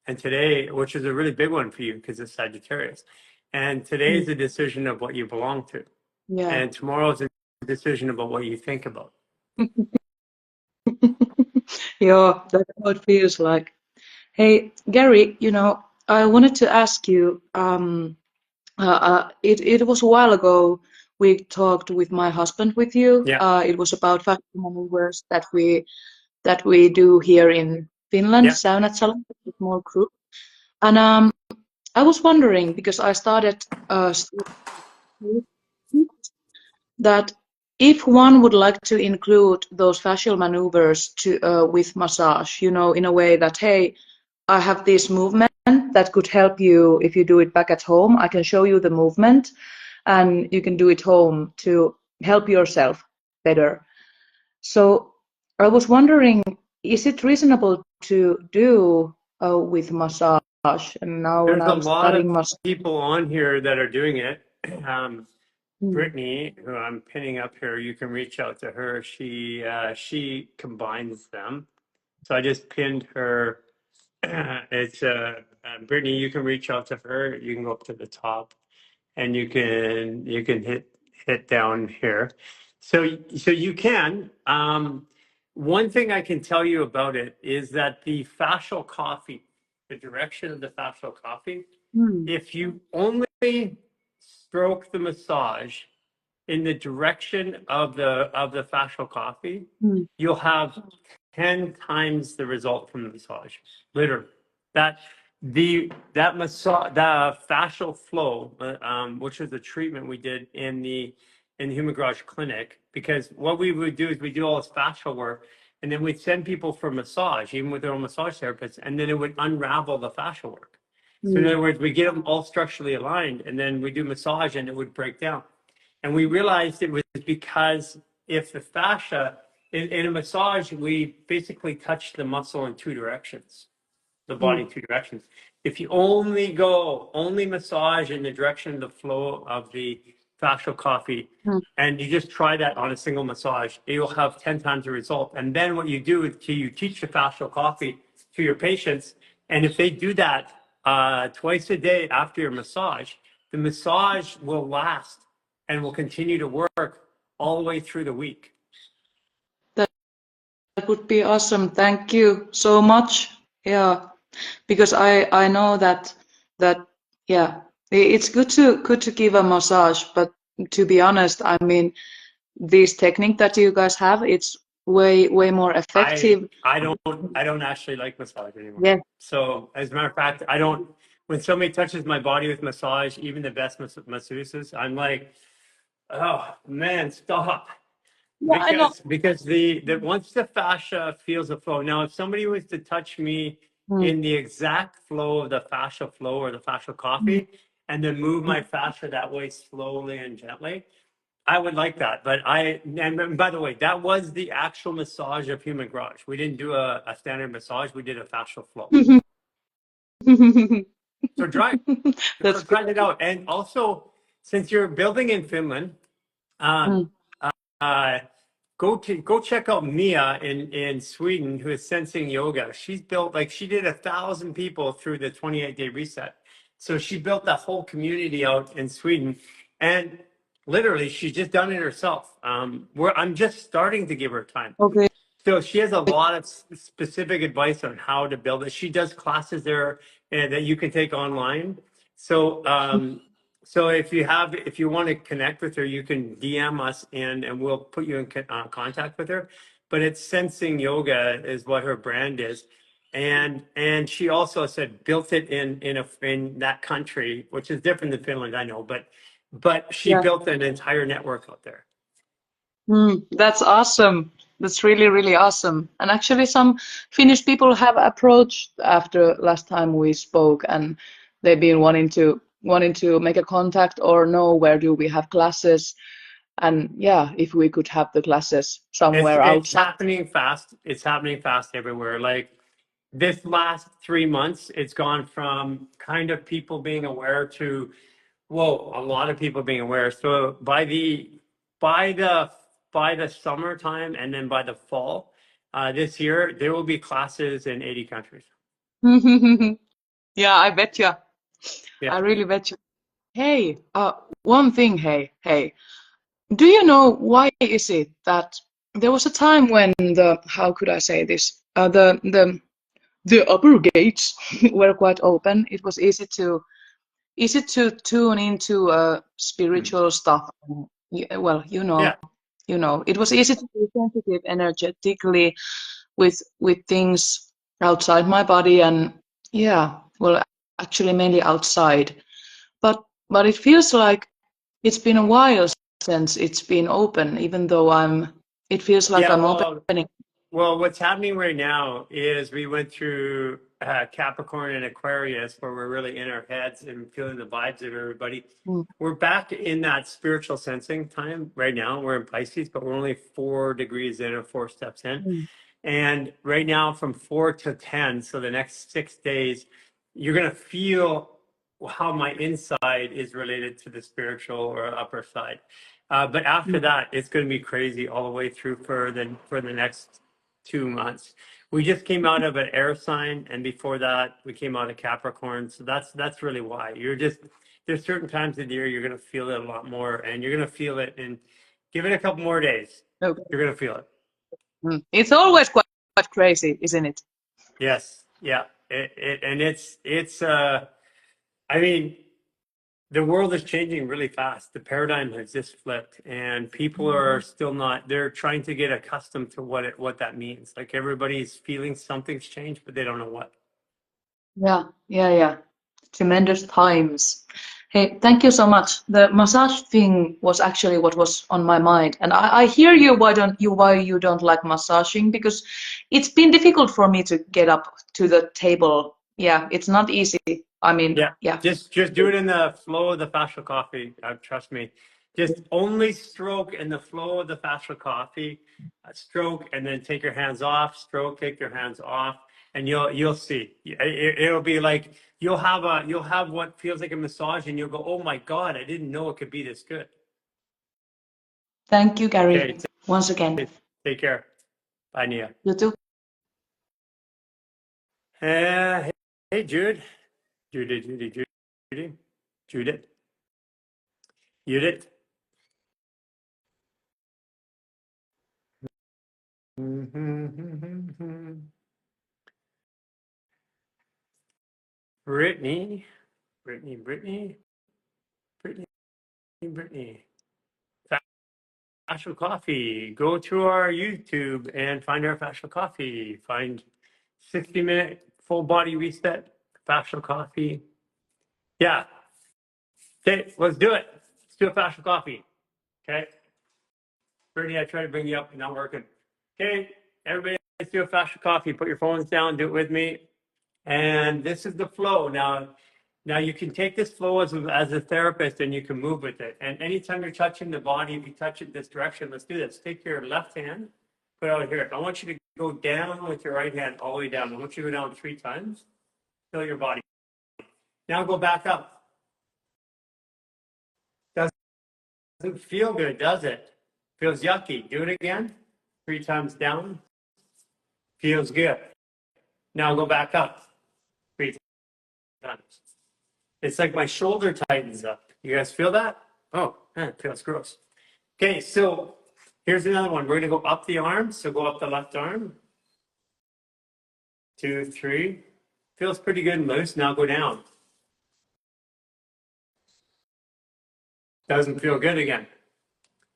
and today, which is a really big one for you because it's Sagittarius, and today Mm. is a decision of what you belong to, Yeah. and tomorrow is a decision about what you think about. Yeah, that's how it feels like. Hey, Gary, I wanted to ask you, it was a while ago we talked with my husband with you. Yeah, It was about fashion maneuvers that we do here in Finland, yeah. Saunat-Salo, a small group. And I was wondering because I started that if one would like to include those fascial maneuvers with massage, in a way that, hey, I have this movement that could help you if you do it back at home. I can show you the movement and you can do it home to help yourself better. So I was wondering, is it reasonable to do with massage? And now when There's a I'm lot studying of massage. people on here that are doing it. Um, Hmm. Brittany, who I'm pinning up here, you can reach out to her. She combines them. So I just pinned her. It's Brittany. You can reach out to her. You can go up to the top, and you can hit down here. So you can. One thing I can tell you about it is that the fascial coffee, the direction of the fascial coffee, Hmm. if you only stroke the massage in the direction of the fascial coffee, Hmm. you'll have 10 times the result from the massage. Literally. That that massage, the fascial flow, which was the treatment we did in the Human Garage Clinic, because what we would do is we do all this fascial work, and then we'd send people for massage, even with their own massage therapists, and then it would unravel the fascial work. So in Hmm. other words, we get them all structurally aligned, and then we do massage, and it would break down. And we realized it was because if the fascia, in a massage, we basically touch the muscle in two directions, the Hmm. body in two directions. If you only massage in the direction of the flow of the fascial coffee, Hmm. and you just try that on a single massage, you'll have 10 times the result. And then what you do is you teach the fascial coffee to your patients. And if they do that twice a day after your massage, the massage will last and will continue to work all the way through the week. That would be awesome. Thank you so much. Yeah, because I know that yeah, it's good to give a massage, but to be honest, I mean, this technique that you guys have, it's way more I effective. I don't actually like massage anymore. Yeah. So as a matter of fact, I don't. When somebody touches my body with massage, even the best masseuses, I'm like, oh man, stop. Yeah, I know. Because the once the fascia feels the flow. Now, if somebody was to touch me Mm, in the exact flow of the fascia flow or the fascial mm, coffee, and then move mm. my fascia that way slowly and gently, I would like that. But and by the way, that was the actual massage of Human Garage. We didn't do a standard massage. We did a fascial flow. So That's try good. it out. And also, since you're building in Finland, um, Mm, uh, go check out Mia in Sweden, who is sensing yoga. She's built like she did 1,000 people through the 28-day reset. So she built that whole community out in Sweden, and literally she's just done it herself. Where I'm just starting to give her time. okay. So she has a lot of specific advice on how to build it. She does classes there that you can take online. So so if you want to connect with her, you can DM us and we'll put you in contact with her. But it's Sensing Yoga is what her brand is, and she also said built it in that country, which is different than Finland, I know, but she Yeah. built an entire network out there. That's awesome. That's really awesome. And actually, some Finnish people have approached after last time we spoke, and they've been wanting to make a contact or know where do we have classes, and yeah, if we could have the classes somewhere It's outside. happening fast. It's happening fast everywhere. Like this last 3 months, it's gone from kind of people being aware to, whoa, a lot of people being aware. So by the by the summertime and then by the fall this year, there will be classes in 80 countries. Yeah, I bet you. Yeah. I really bet you. Hey, one thing. Hey. do you know why is it that there was a time when the, how could I say this, the upper gates were quite open. It was easy to tune into spiritual stuff. Well, Yeah, it was easy to be sensitive energetically with things outside my body, and yeah, well, actually mainly outside. But it feels like it's been a while since it's been open, even though it feels like yeah. I'm opening. Well, what's happening right now is we went through Capricorn and Aquarius, where we're really in our heads and feeling the vibes of everybody. Mm, We're back in that spiritual sensing time right now. We're in Pisces, but we're only 4 degrees in or 4 steps in. mm, And right now, from 4 to 10, so the next 6 days, you're going to feel how my inside is related to the spiritual or upper side. But after mm. that, it's going to be crazy all the way through for the next 2 months. We just came out of an air sign, and before that, we came out of Capricorn. So that's really why you're just there's certain times of the year you're going to feel it a lot more, and you're going to feel it. And give it a couple more days, Okay. you're going to feel it. It's always quite crazy, isn't it? Yes, yeah. And I mean, the world is changing really fast. The paradigm has just flipped, and people are still not, they're trying to get accustomed to what that means. Like everybody's feeling something's changed, but they don't know what. Yeah. Tremendous times. Hey, thank you so much. The massage thing was actually what was on my mind, and I hear you. Why you don't like massaging? Because it's been difficult for me to get up to the table. Yeah, it's not easy. I mean, Yeah, yeah. just do it in the flow of the fascial coffee. Trust me. Just only stroke in the flow of the fascial coffee. Stroke and then take your hands off. Stroke, take your hands off, and you'll see. It'll be like you'll have what feels like a massage, and you'll go, "Oh my God, I didn't know it could be this good." Thank you, Okay, Gary, once again. take care. Bye, Nia. You too. Hey, Jude. Judy, Judith, Judith. Brittany, Brittany, Brittany, Brittany. Fascial Coffee. Go to our YouTube and find our Fascial Coffee. Find 60-minute full body reset Fascial Coffee. Yeah. Okay, let's do it. Let's do a Fascial Coffee. Okay. Brittany, I tried to bring you up, not working. Okay, everybody, let's do a Fascial Coffee. Put your phones down, do it with me. And this is the flow. Now you can take this flow as a therapist and you can move with it. And anytime you're touching the body, if you touch it this direction, let's do this. Take your left hand, put it out here. I want you to go down with your right hand all the way down. I want you to go down 3 times. Feel your body. Now go back up. Doesn't feel good, does it? Feels yucky. Do it again. 3 times down. Feels good. Now go back up. 3 times. It's like my shoulder tightens up. You guys feel that? Oh, man, it feels gross. Okay, so here's another one. We're going to go up the arm. So go up the left arm. 2, 3. Feels pretty good and loose. Now go down. Doesn't feel good again.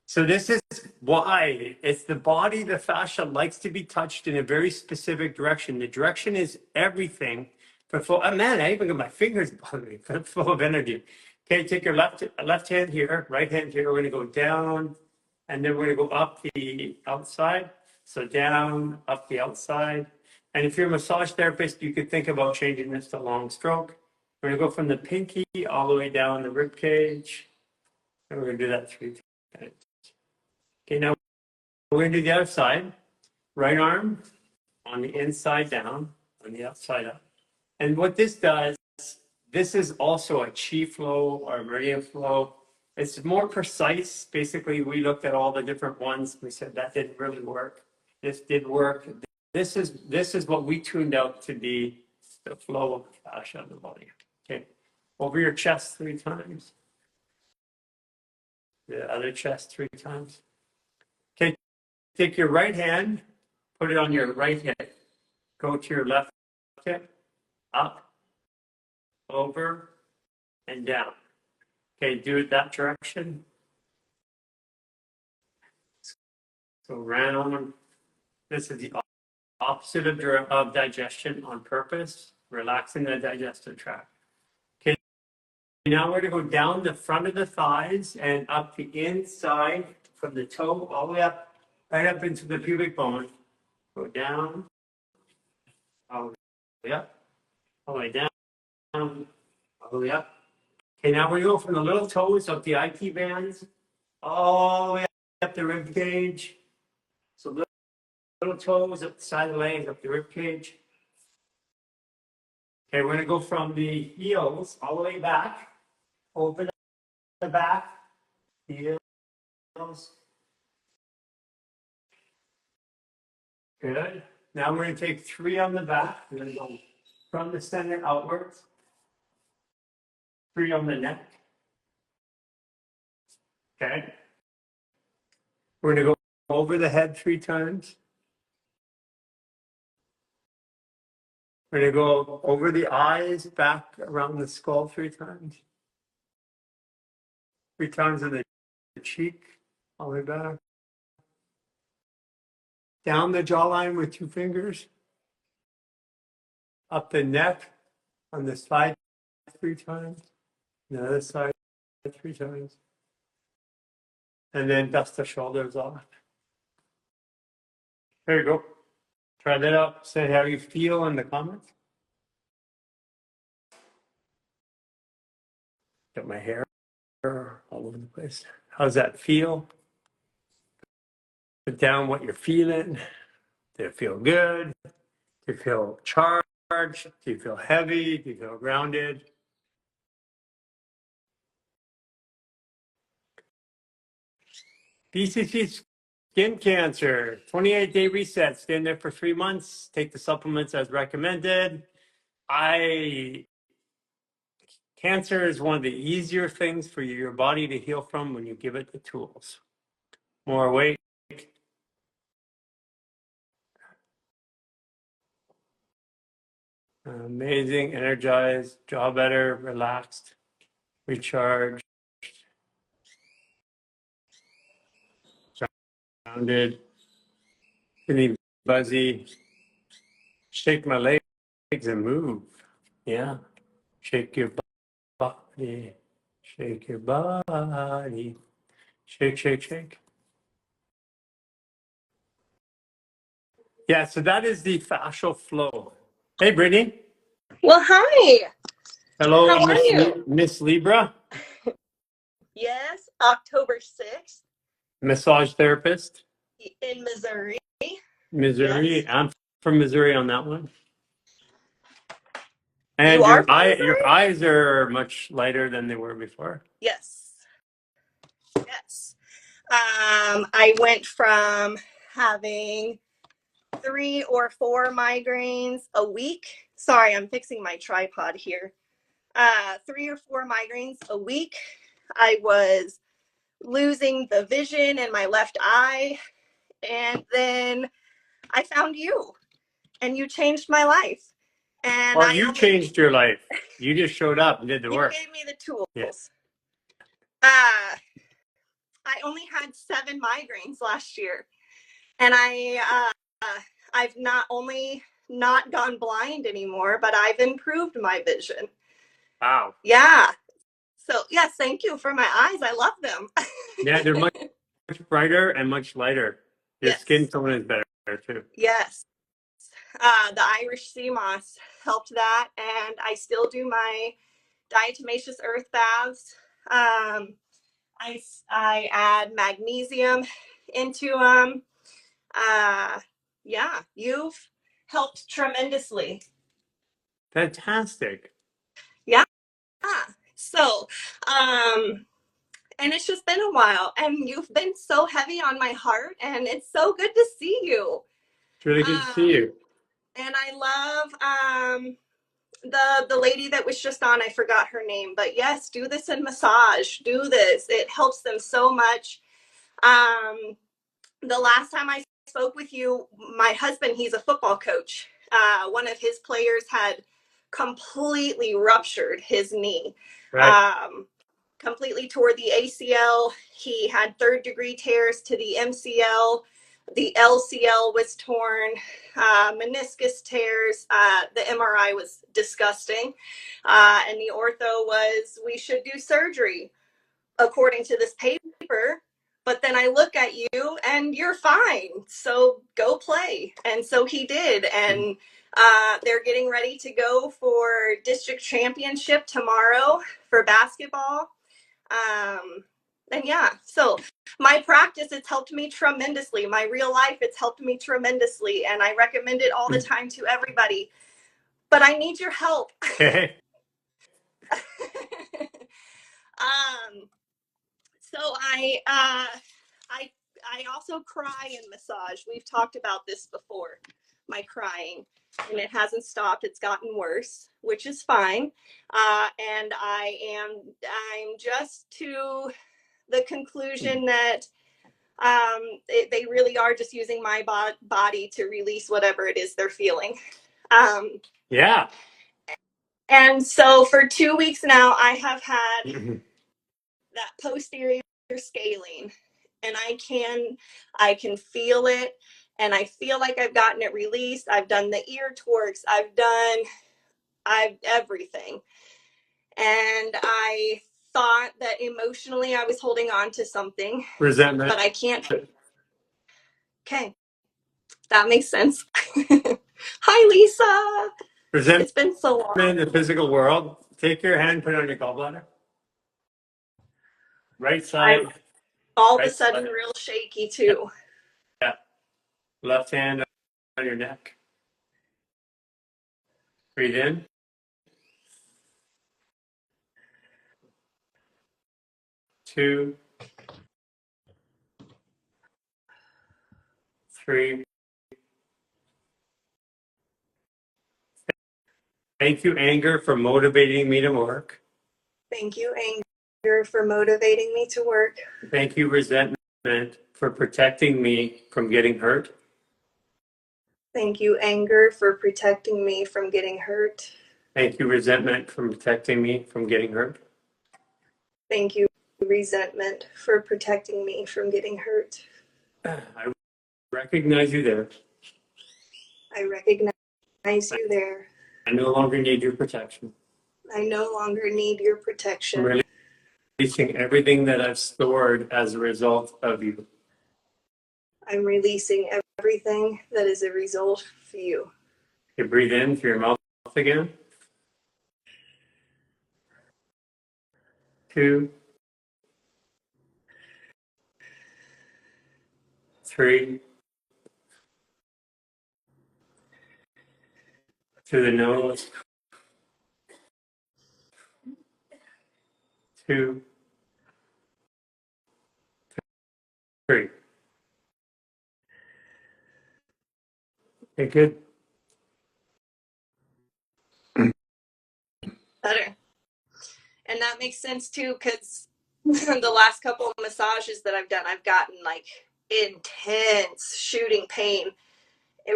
So this is why it's the body, the fascia likes to be touched in a very specific direction. The direction is everything. For full, oh man, I even got my fingers full of energy. Okay, take your left hand here, right hand here. We're going to go down, and then we're going to go up the outside. So down, up the outside. And if you're a massage therapist, you could think about changing this to long stroke. We're going to go from the pinky all the way down the rib cage. And we're going to do that 3 times. Okay, now we're going to do the other side. Right arm on the inside down, on the outside up. And what this does, this is also a chi flow or a meridian flow. It's more precise. Basically, we looked at all the different ones. We said that didn't really work. This did work. This is what we tuned out to be the flow of the fascia of the body. Okay, over your chest 3 times. the other chest 3 times. Okay, take your right hand, put it on your right hip. Go to your left hip, up, over, and down. Okay, do it that direction. So round. This is the opposite of digestion on purpose, relaxing the digestive tract. Okay, now we're going to go down the front of the thighs and up the inside from the toe all the way up, right up into the pubic bone. Go down, all the way up, all the way down, all the way up. Okay, now we go from the little toes up the IT bands, all the way up the rib cage. So little toes up the side of the legs, up the rib cage. Okay, we're going to go from the heels all the way back, open the back, heels. Good. Now we're going to take 3 on the back. We're going to go from the center outwards. 3 on the neck. Okay. We're going to go over the head 3 times. We're going to go over the eyes, back around the skull 3 times. 3 times in the cheek, all the way back. Down the jawline with 2 fingers. Up the neck on the side 3 times. The other side 3 times. And then dust the shoulders off. There you go. Try that out. Say how you feel in the comments. Got my hair all over the place. How's that feel? Put down what you're feeling. Do it feel good? Do you feel charged? Do you feel heavy? Do you feel grounded? BCC skin cancer, 28-day reset. Stay in there for 3 months. Take the supplements as recommended. Cancer is one of the easier things for your body to heal from when you give it the tools. More awake. Amazing, energized, jaw better, relaxed, recharged, grounded, feeling buzzy. Shake my legs and move. Yeah. Shake your body. Shake your body. Shake, shake, shake. Yeah, so that is the fascial flow. Hey, Brittany. Well, hi. Hello, How are you? Miss Libra, Yes, October 6th massage therapist, in Missouri. Missouri. Yes. I'm from Missouri on that one. And You are from Missouri? your eyes are much lighter than they were before. Yes. Yes. I went from having 3 or 4 migraines a week. Sorry, I'm fixing my tripod here. 3 or 4 migraines a week. I was losing the vision in my left eye. And then I found you, and you changed my life. And Well, you changed your life. You just showed up and did the work. You gave me the tools. Yeah. I only had 7 migraines last year, and I've not only not gone blind anymore, but I've improved my vision. Wow. Yeah. So yes, thank you for my eyes. I love them. Yeah, they're much brighter and much lighter. Your Yes. skin tone is better too. Yes. The Irish sea moss helped that, and I still do my diatomaceous earth baths. I add magnesium into them. Yeah, you've helped tremendously. Fantastic. Yeah. So, and it's just been a while, and you've been so heavy on my heart, and it's so good to see you. It's really good to see you. And I love the lady that was just on, I forgot her name, but yes, do this in massage. Do this. It helps them so much. The last time I spoke with you, my husband, he's a football coach. One of his players had completely ruptured his knee. Right. Completely tore the ACL. He had third-degree tears to the MCL. The LCL was torn, meniscus tears. The MRI was disgusting. And the ortho was, we should do surgery according to this paper. But then I look at you and you're fine. So go play. And so he did. And they're getting ready to go for district championship tomorrow for basketball. And yeah, so my practice, it's helped me tremendously. My real life, it's helped me tremendously. And I recommend it all the time to everybody. But I need your help. Okay. So I also cry in massage. We've talked about this before, my crying, and it hasn't stopped. It's gotten worse, which is fine. And I'm just to the conclusion that they really are just using my body to release whatever it is they're feeling. Yeah. And so for 2 weeks now, I have had that posterior scaling, and I can feel it, and I feel like I've gotten it released. I've done the ear torques. I've everything. And I thought that emotionally I was holding on to something, Resentment. but I can't. Okay. That makes sense. Hi, Lisa. Resentment It's been so long. in the physical world. Take your hand, put it on your gallbladder. Right side. I'm all of a Right sudden side. real shaky too. Yeah. Left hand on your neck. Breathe in. 2, 3. Thank you, anger, for motivating me to work. Thank you, anger, for motivating me to work. Thank you, resentment, for protecting me from getting hurt. Thank you, anger, for protecting me from getting hurt. Thank you, resentment, for protecting me from getting hurt. Thank you, resentment, for protecting me from getting hurt. I recognize you there. I recognize you there. I no longer need your protection. I no longer need your protection. I'm releasing everything that I've stored as a result of you. I'm releasing everything that is a result of you. You breathe in through your mouth again. 2, 3. Through the nose. 2, 3. Okay, good. Better. And that makes sense too, because the last couple of massages that I've done, I've gotten like intense shooting pain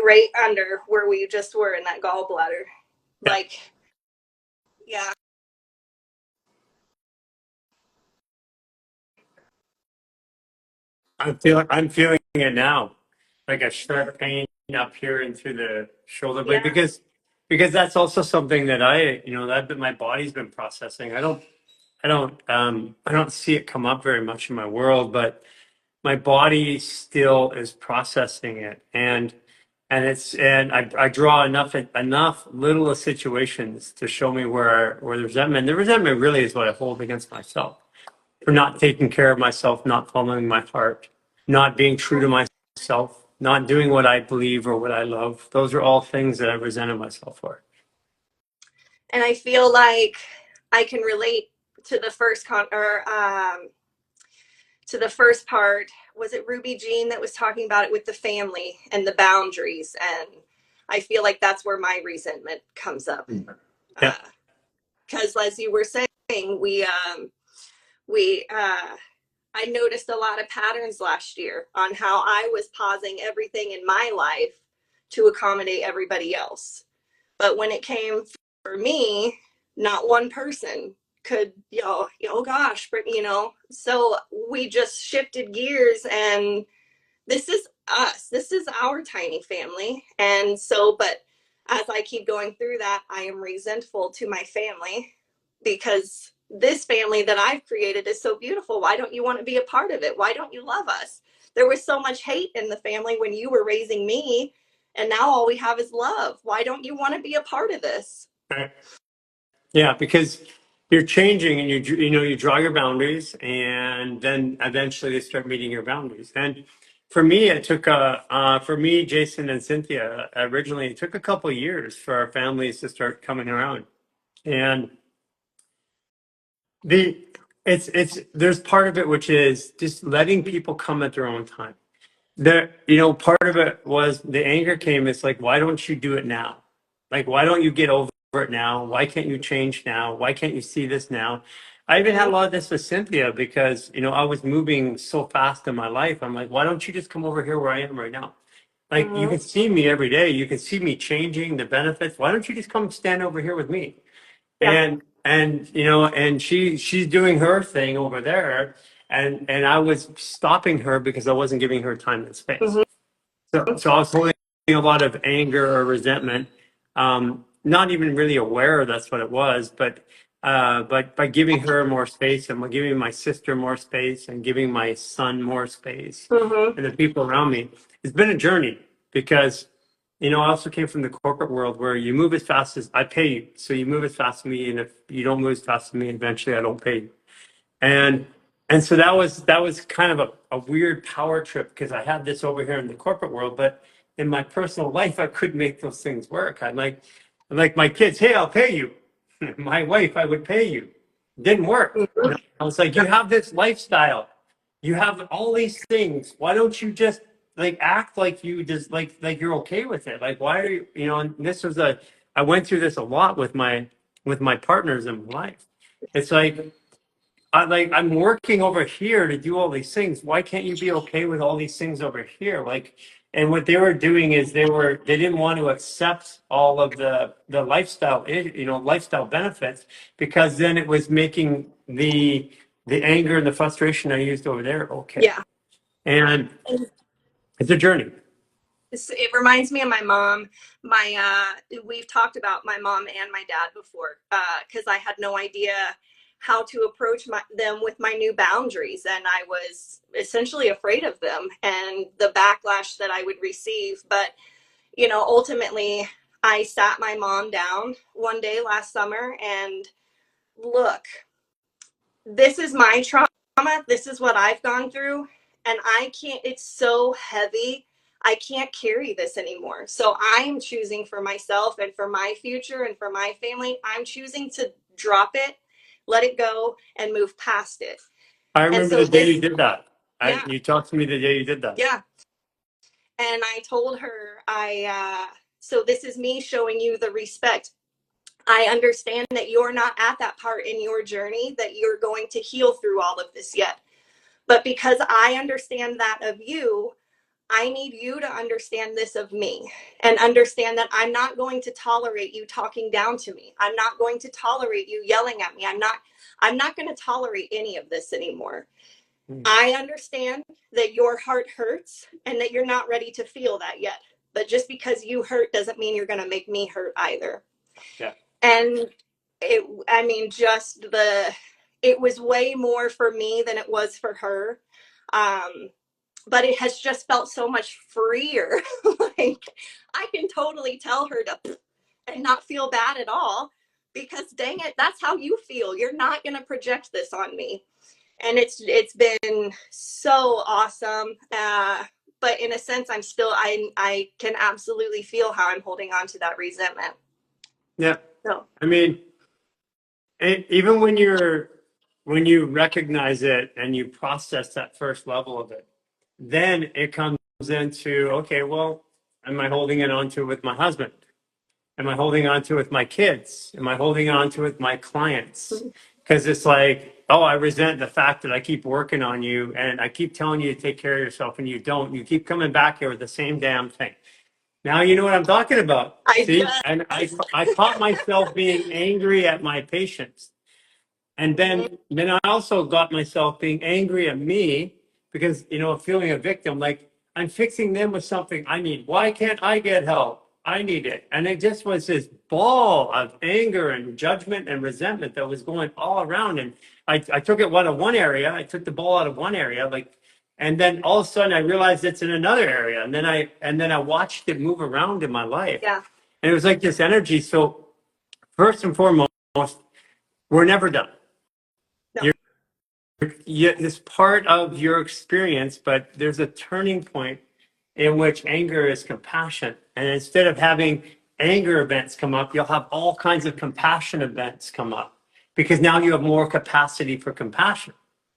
right under where we just were in that gallbladder. Yeah. Like, yeah. I'm feeling it now, like a sharp pain up here and through the shoulder blade, Yeah. because that's also something that that my body's been processing. I don't see it come up very much in my world, but my body still is processing it, and I draw enough little situations to show me where the resentment really is what I hold against myself for not taking care of myself, not following my heart, not being true to myself, not doing what I believe or what I love. Those are all things that I resented myself for. And I feel like I can relate to the first to the first part. Was it Ruby Jean that was talking about it with the family and the boundaries? And I feel like that's where my resentment comes up. Yeah. Because as you were saying, we I noticed a lot of patterns last year on how I was pausing everything in my life to accommodate everybody else. But when it came for me, not one person could, oh gosh, so we just shifted gears, and this is us. This is our tiny family. And so, but as I keep going through that, I am resentful to my family because this family that I've created is so beautiful. Why don't you want to be a part of it? Why don't you love us? There was so much hate in the family when you were raising me, and now all we have is love. Why don't you want to be a part of this? Right. Yeah, because you're changing and you draw your boundaries, and then eventually they start meeting your boundaries. And for me, it took for me, Jason and Cynthia, originally it took a couple of years for our families to start coming around. And the it's there's part of it which is just letting people come at their own time. Part of it was the anger came. It's like, why don't you do it now? Like, why don't you get over it now? Why can't you change now? Why can't you see this now? I even had a lot of this with Cynthia because, I was moving so fast in my life. I'm like, why don't you just come over here where I am right now? Like, you can see me every day. You can see me changing the benefits. Why don't you just come stand over here with me? Yeah. And she's doing her thing over there, and I was stopping her because I wasn't giving her time and space. Mhm. So I was holding a lot of anger or resentment, not even really aware that's what it was, but by giving her more space and by giving my sister more space and giving my son more space Mhm. and the people around me, it's been a journey because, I also came from the corporate world where you move as fast as I pay you. So you move as fast as me, and if you don't move as fast as me, eventually I don't pay you. And so that was kind of a weird power trip because I had this over here in the corporate world, but in my personal life, I couldn't make those things work. I'm like my kids, hey, I'll pay you. My wife, I would pay you. Didn't work. Mhm. I was like, you have this lifestyle, you have all these things. Why don't you just like act like you just like you're okay with it? Like, why are you, and this was I went through this a lot with my partners in life. It's like, I'm working over here to do all these things. Why can't you be okay with all these things over here? Like, and what they were doing is they didn't want to accept all of the lifestyle, lifestyle benefits, because then it was making the anger and the frustration I used over there okay. Yeah. And it's a journey. It reminds me of my mom. We've talked about my mom and my dad before, because I had no idea how to approach them with my new boundaries, and I was essentially afraid of them and the backlash that I would receive. But ultimately, I sat my mom down one day last summer and, look, this is my trauma. This is what I've gone through. And I can't, it's so heavy. I can't carry this anymore. So I'm choosing for myself and for my future and for my family, I'm choosing to drop it, let it go, and move past it. I And remember so the day this, you did that. yeah, You talked to me the day you did that. yeah. And I told her, so this is me showing you the respect. I understand that you're not at that part in your journey that you're going to heal through all of this yet. But because I understand that of you, I need you to understand this of me and understand that I'm not going to tolerate you talking down to me. I'm not going to tolerate you yelling at me. I'm not going to tolerate any of this anymore. I understand that your heart hurts and that you're not ready to feel that yet. But just because you hurt doesn't mean you're going to make me hurt either. Yeah. And it was way more for me than it was for her. But it has just felt so much freer. Like, I can totally tell her to and not feel bad at all, because dang it, that's how you feel. You're not going to project this on me. And it's been so awesome. But in a sense, I can absolutely feel how I'm holding on to that resentment. Yeah. So I mean, even when you recognize it and you process that first level of it, then it comes into, okay, well, am I holding it on to with my husband? Am I holding on to it with my kids? Am I holding on to it with my clients? Because it's like, oh, I resent the fact that I keep working on you and I keep telling you to take care of yourself and you don't. You keep coming back here with the same damn thing. Now you know what I'm talking about. I See? just, And I caught myself being angry at my patients. And then I also got myself being angry at me because, feeling a victim, like I'm fixing them with something I need. Why can't I get help? I need it. And it just was this ball of anger and judgment and resentment that was going all around. And I took it out of one area. I took the ball out of one area, and then all of a sudden I realized it's in another area. And then I watched it move around in my life. yeah. And it was like this energy. So first and foremost, we're never done. No. It's part of your experience, but there's a turning point in which anger is compassion. And instead of having anger events come up, you'll have all kinds of compassion events come up because now you have more capacity for compassion.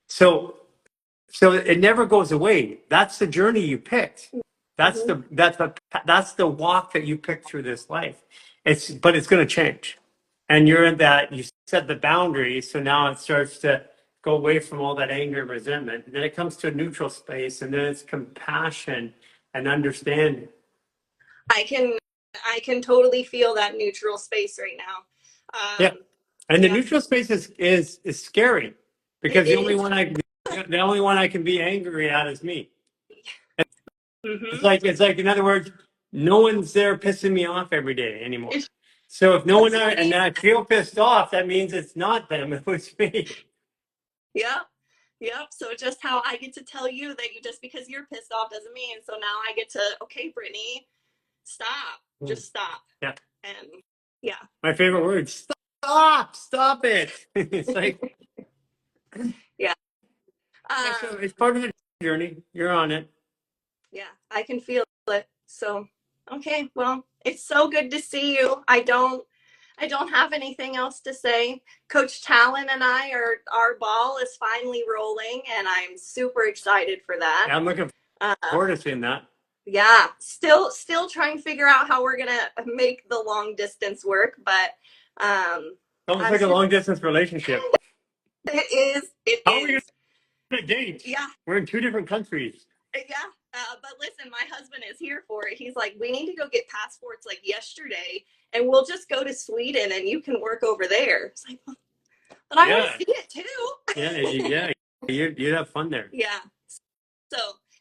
So it never goes away. That's the journey you picked. That's the walk that you picked through this life. But it's going to change. And you're in that, you set the boundaries. So now it starts to go away from all that anger and resentment. And then it comes to a neutral space, and then it's compassion and understanding. I can totally feel that neutral space right now. Yeah. And the yeah. neutral space is scary because It the only is. one I can be angry at is me. Mhm. It's like in other words, no one's there pissing me off every day anymore. So if no one and I feel pissed off, that means it's not them, it was me. Yep. Yep. So just how I get to tell you that just because you're pissed off doesn't mean. So now I get to, okay, Brittany, stop. Just stop. Yeah. And yeah. My favorite word, stop it. It's like, Yeah. so it's part of the journey. You're on it. Yeah, I can feel it. So, okay, well, it's so good to see you. I don't have anything else to say. Coach Talon and our ball is finally rolling, and I'm super excited for that. Yeah, I'm looking forward to seeing that. Yeah, still trying to figure out how we're gonna make the long distance work, but almost like a long distance relationship. It is. How are we gonna date? Yeah. We're in two different countries. Yeah, but listen, my husband is here for it. He's like, we need to go get passports like yesterday, and we'll just go to Sweden, and you can work over there. It's like, but I want to see it too. Yeah, you'd have fun there. Yeah. So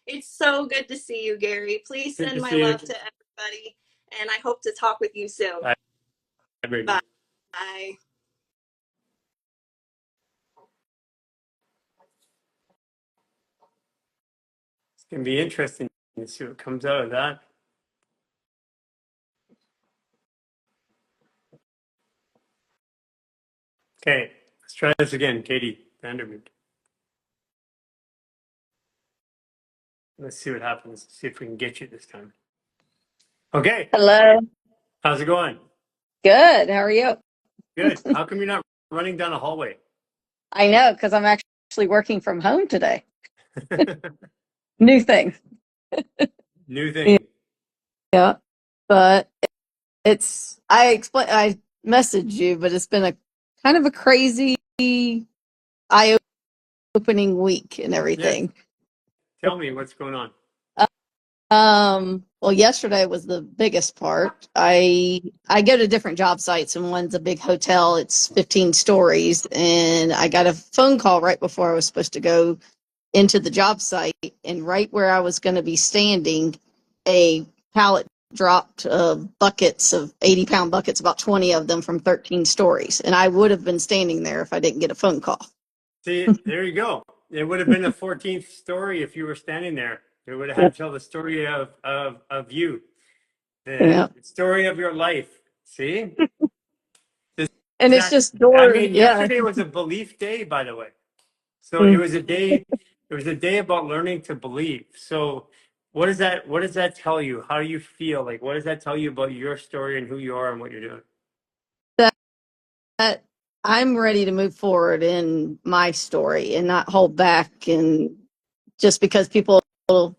it's so good to see you, Garry. Please send my love to everybody, and I hope to talk with you soon. Bye. Bye. Bye. It's gonna be interesting to see what comes out of that. Okay, let's try this again, Katie Vandermeer. Let's see what happens. See if we can get you this time. Okay. Hello. How's it going? Good. How are you? Good. How come you're not running down a hallway? I know, because I'm actually working from home today. New thing. New thing. Yeah. But I messaged you, but it's been a kind of a crazy eye-opening week and everything. Yeah. Tell me what's going on. Well, yesterday was the biggest part. I go to different job sites, and one's a big hotel. It's 15 stories, and I got a phone call right before I was supposed to go into the job site, and right where I was going to be standing, a pallet dropped buckets of 80-pound buckets, about 20 of them from 13 stories, and I would have been standing there if I didn't get a phone call. See, there you go. It would have been a 14th story if you were standing there. It would have had to tell the story of you, the story of your life. See? And it's just door. Yesterday was a belief day, by the way. So it was a day. It was a day about learning to believe. So what does that tell you? How do you feel? Like, what does that tell you about your story and who you are and what you're doing? That I'm ready to move forward in my story and not hold back, and just because people Do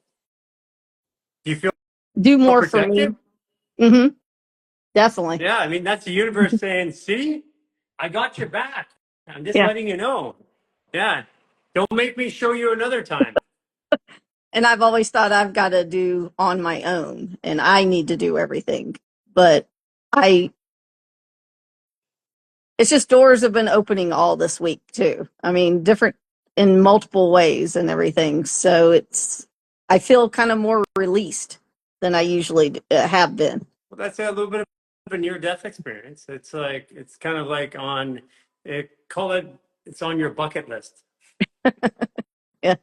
you feel do more for me. Mm-hmm. Definitely. Yeah, I mean, that's the universe saying, see, I got your back. I'm just Yeah. letting you know. Yeah. Don't make me show you another time. And I've always thought I've got to do on my own and I need to do everything. But I, it's just doors have been opening all this week too. I mean, different in multiple ways and everything. So I feel kind of more released than I usually have been. Well, that's a little bit of a near-death experience. It's like, it's kind of like call it, it's on your bucket list. Yeah.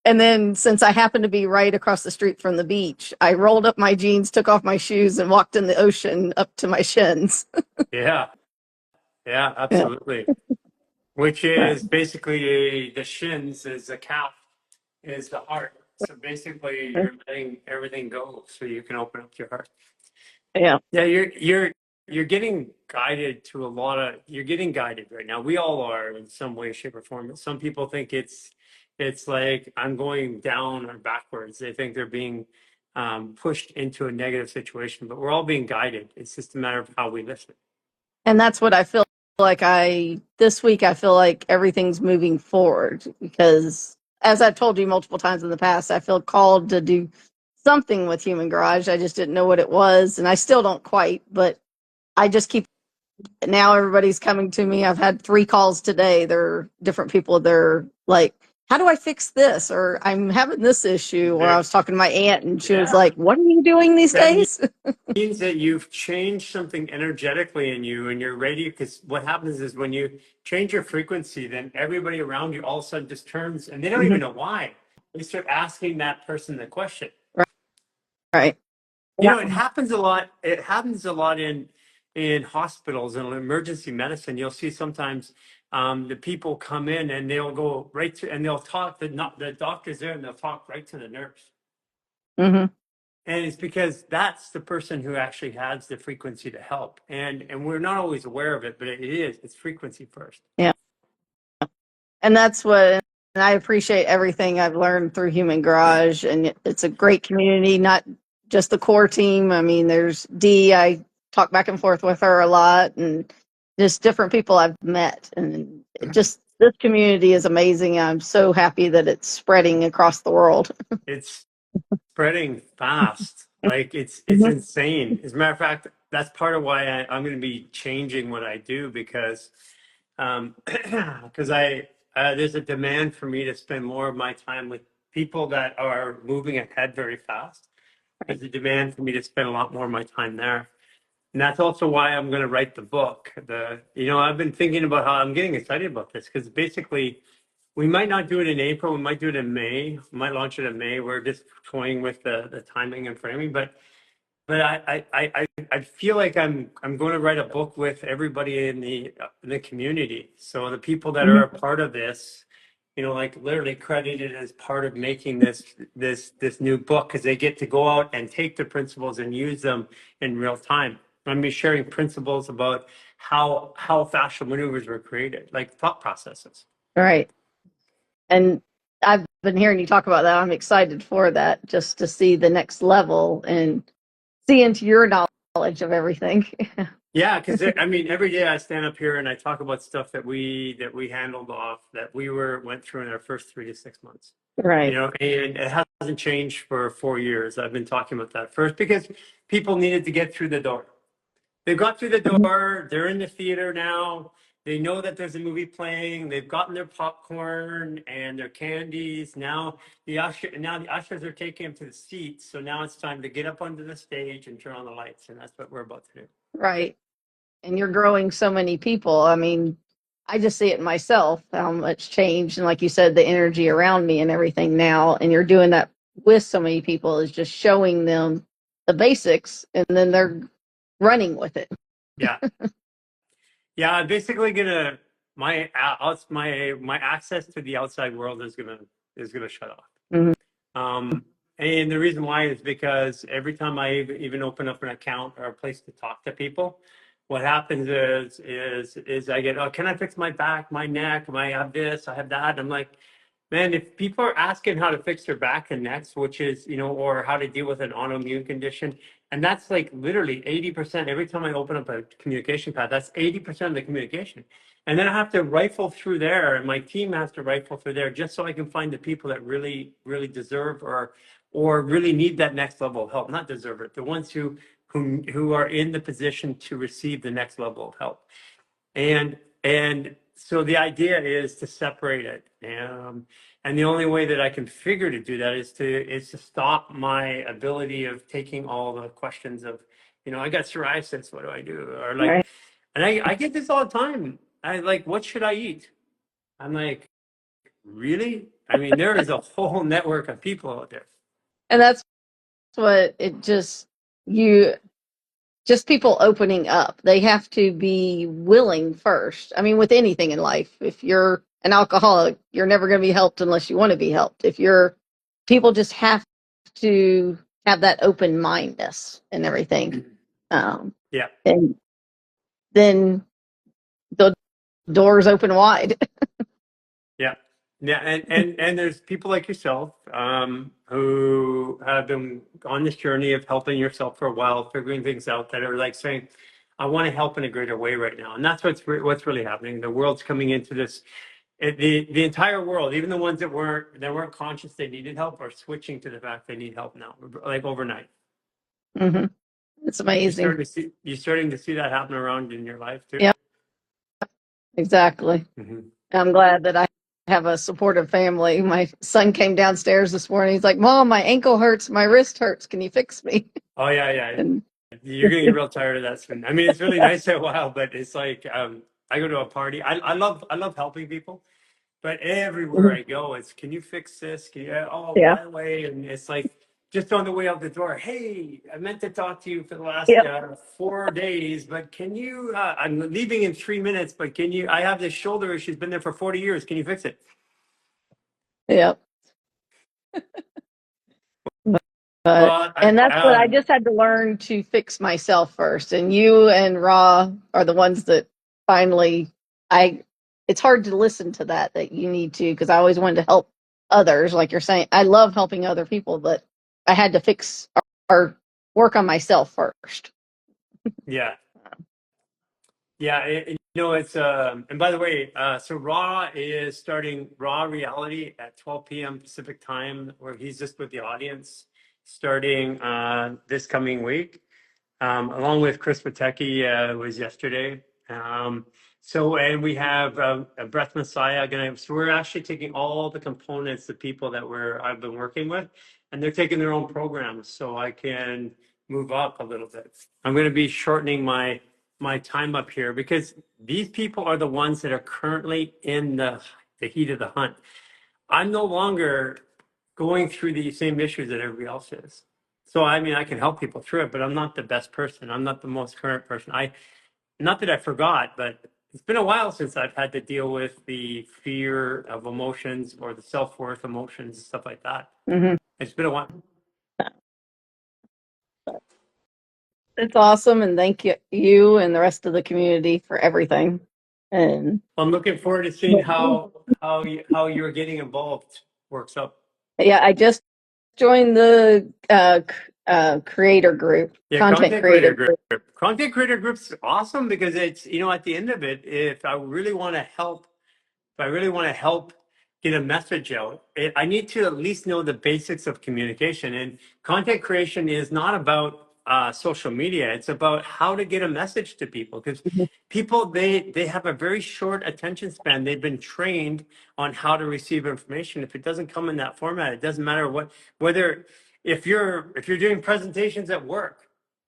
And then since I happened to be right across the street from the beach, I rolled up my jeans, took off my shoes, and walked in the ocean up to my shins. Yeah. Yeah, Yeah. absolutely. Which is basically the shins is the calf is the heart. So basically you're letting everything go so you can open up your heart. Yeah. Yeah, you're getting guided to a lot of you're getting guided right now. We all are in some way, shape, or form. Some people think it's like I'm going down or backwards. They think they're being pushed into a negative situation, but we're all being guided. It's just a matter of how we listen. And that's what I feel like this week I feel like everything's moving forward because as I've told you multiple times in the past, I feel called to do something with Human Garage. I just didn't know what it was and I still don't quite, but I just keep now everybody's coming to me. I've had 3 calls today. They're different people. They're like, how do I fix this? Or I'm having this issue. Or I was talking to my aunt and she was Yeah. like, what are you doing these That days? means that you've changed something energetically in you and you're ready. Because what happens is when you change your frequency, then everybody around you all of a sudden just turns and they don't even know why. They start asking that person the question. Right. You know, it happens a lot. It happens a lot in hospitals and emergency medicine. You'll see sometimes the people come in and they'll go right to and they'll talk the doctor's there and they'll talk right to the nurse. Mm-hmm. And it's because that's the person who actually has the frequency to help. And we're not always aware of it, but it is. It's frequency first. Yeah. And that's what, and I appreciate everything I've learned through Human Garage. And it's a great community, not just the core team. I mean, there's Dee, I talk back and forth with her a lot, and just different people I've met. And just this community is amazing. I'm so happy that it's spreading across the world. It's spreading fast. Like it's Mhm. insane. As a matter of fact, that's part of why I'm going to be changing what I do because because there's a demand for me to spend more of my time with people that are moving ahead very fast. There's a demand for me to spend a lot more of my time there. And that's also why I'm going to write the book. I've been thinking about how I'm getting excited about this because basically we might not do it in April. We might do it in May. We might launch it in May. We're just toying with the timing and framing, but I feel like I'm going to write a book with everybody in the community. So the people that are a part of this, like literally credited as part of making this new book because they get to go out and take the principles and use them in real time. I'm gonna be sharing principles about how fascial maneuvers were created, like thought processes. Right. And I've been hearing you talk about that. I'm excited for that, just to see the next level and see into your knowledge of everything. Yeah, because I mean, every day I stand up here and I talk about stuff that we handled off that we went through in our first 3 to 6 months. Right. And it hasn't changed for 4 years. I've been talking about that first because people needed to get through the door. They got through the door. They're in the theater now. They know that there's a movie playing. They've gotten their popcorn and their candies. Now the ushers are taking them to the seats. So now it's time to get up onto the stage and turn on the lights, and that's what we're about to do. Right. And you're growing so many people. I mean, I just see it myself, how much change. And like you said, the energy around me and everything now. And you're doing that with so many people is just showing them the basics and then they're running with it. Yeah. Yeah, I'm basically gonna my access to the outside world is gonna shut off. Mhm. And the reason why is because every time I even open up an account or a place to talk to people, what happens is I get, oh, can I fix my back, my neck? I have this, I have that. I'm like, man, if people are asking how to fix their back and necks, which is, or how to deal with an autoimmune condition, And that's like literally 80%. Every time I open up a communication path, that's 80% of the communication. And then I have to rifle through there, and my team has to rifle through there just so I can find the people that really, really deserve or really need that next level of help. Not deserve it, the ones who are in the position to receive the next level of help. And so the idea is to separate it. And the only way that I can figure to do that is to stop my ability of taking all the questions of, I got psoriasis, what do I do? Or like, Right. and I get this all the time. I like, what should I eat? I'm like, really? I mean, there is a whole network of people out there. And that's what it just people opening up. They have to be willing first. I mean, with anything in life, if you're an alcoholic, you're never going to be helped unless you want to be helped. People just have to have that open mindedness and everything. Yeah. And then the doors open wide. Yeah. Yeah, and there's people like yourself who have been on this journey of helping yourself for a while, figuring things out that are like saying, "I want to help in a greater way right now," and that's what's really happening. The world's coming into this. The entire world, even the ones that weren't conscious they needed help, are switching to the fact they need help now, like overnight. Mm-hmm. It's amazing. You're starting to see that happen around in your life too. Yeah, exactly. Mm-hmm. I'm glad that I have a supportive family. My son came downstairs this morning. He's like, "Mom, my ankle hurts, my wrist hurts. Can you fix me?" Oh yeah, yeah. And You're gonna get real tired of that soon. I mean, it's really nice for a while, but it's like I go to a party. I love helping people, but everywhere I go, it's can you fix this? Can you, oh, yeah, by the way, and it's like just on the way out the door. Hey, I meant to talk to you for the last yep, 4 days, but can you? I'm leaving in 3 minutes, but can you? I have this shoulder issue. It's been there for 40 years. Can you fix it? yep. Well, And that's what I just had to learn to fix myself first. And you and Ra are the ones that finally it's hard to listen to that you need to, because I always wanted to help others. Like you're saying, I love helping other people, but I had to fix or work on myself first. yeah. Yeah, it's and by the way, so Raw is starting Raw Reality at 12 p.m. Pacific time, where he's just with the audience, starting this coming week, along with Chris Patecki was yesterday. And we have a Breath Messiah so we're actually taking all the components, the people that I've been working with, and they're taking their own programs, so I can move up a little bit. I'm going to be shortening my time up here because these people are the ones that are currently in the heat of the hunt. I'm no longer going through the same issues that everybody else is. So I mean, I can help people through it, but I'm not the best person. I'm not the most current person. Not that I forgot, but it's been a while since I've had to deal with the fear of emotions or the self-worth emotions and stuff like that. Mm-hmm. It's been a while. It's awesome, and thank you and the rest of the community for everything. And I'm looking forward to seeing how you're getting involved works out. yeah, I just joined the creator group, Yeah, content creator group. Content creator group's awesome because it's, at the end of it, if I really want to help get a message out, I need to at least know the basics of communication. And content creation is not about social media. It's about how to get a message to people, because people, they have a very short attention span. They've been trained on how to receive information. If it doesn't come in that format, it doesn't matter whether if you're doing presentations at work,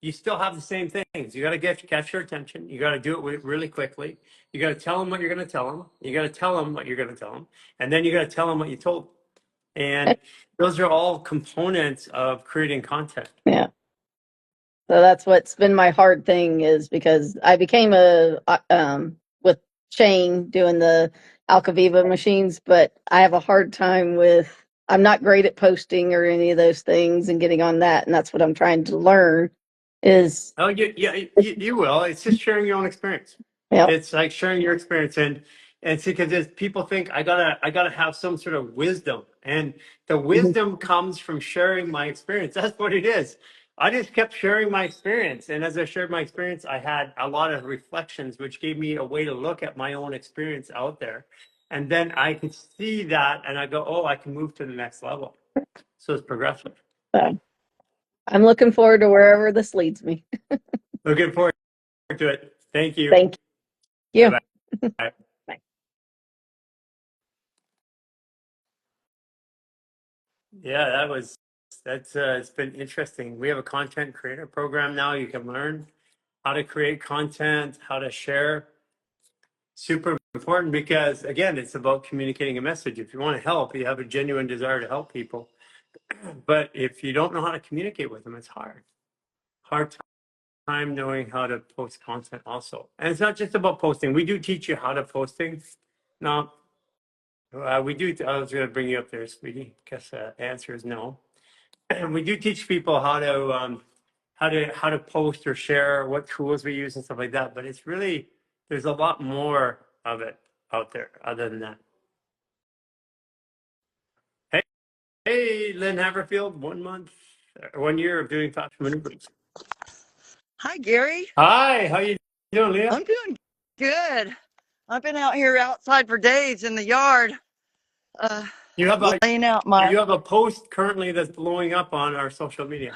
you still have the same things. You got to catch their attention. You got to do it really quickly. You got to tell them what you're going to tell them. You got to tell them what you're going to tell them. And then you got to tell them what you told them. And those are all components of creating content. Yeah. So that's what's been my hard thing, is because I became with Shane doing the Alcaviva machines, but I have a hard time I'm not great at posting or any of those things and getting on that. And that's what I'm trying to learn is. Oh, you will. It's just sharing your own experience. Yeah. It's like sharing your experience, and see, because people think I gotta have some sort of wisdom, and the wisdom comes from sharing my experience. That's what it is. I just kept sharing my experience. And as I shared my experience, I had a lot of reflections, which gave me a way to look at my own experience out there. And then I could see that and I go, oh, I can move to the next level. So it's progressive. So I'm looking forward to wherever this leads me. Looking forward to it. Thank you. Thank you. Bye-bye. Bye. Yeah, that's it's been interesting. We have a content creator program now. You can learn how to create content, how to share. Super important because again, it's about communicating a message. If you want to help, you have a genuine desire to help people. But if you don't know how to communicate with them, it's hard. Hard time knowing how to post content also. And it's not just about posting. We do teach you how to post things. No, we do. I was going to bring you up there, sweetie. Guess the answer is no. And we do teach people how to post or share, what tools we use and stuff like that. But it's really, there's a lot more of it out there other than that. Hey, hey, Lynn Haverfield, 1 month, 1 year of doing Fascial maneuvers. Hi, Gary. Hi, how you doing, Leah? I'm doing good. I've been out here outside for days in the yard, You have laying out my. you have a post currently that's blowing up on our social media.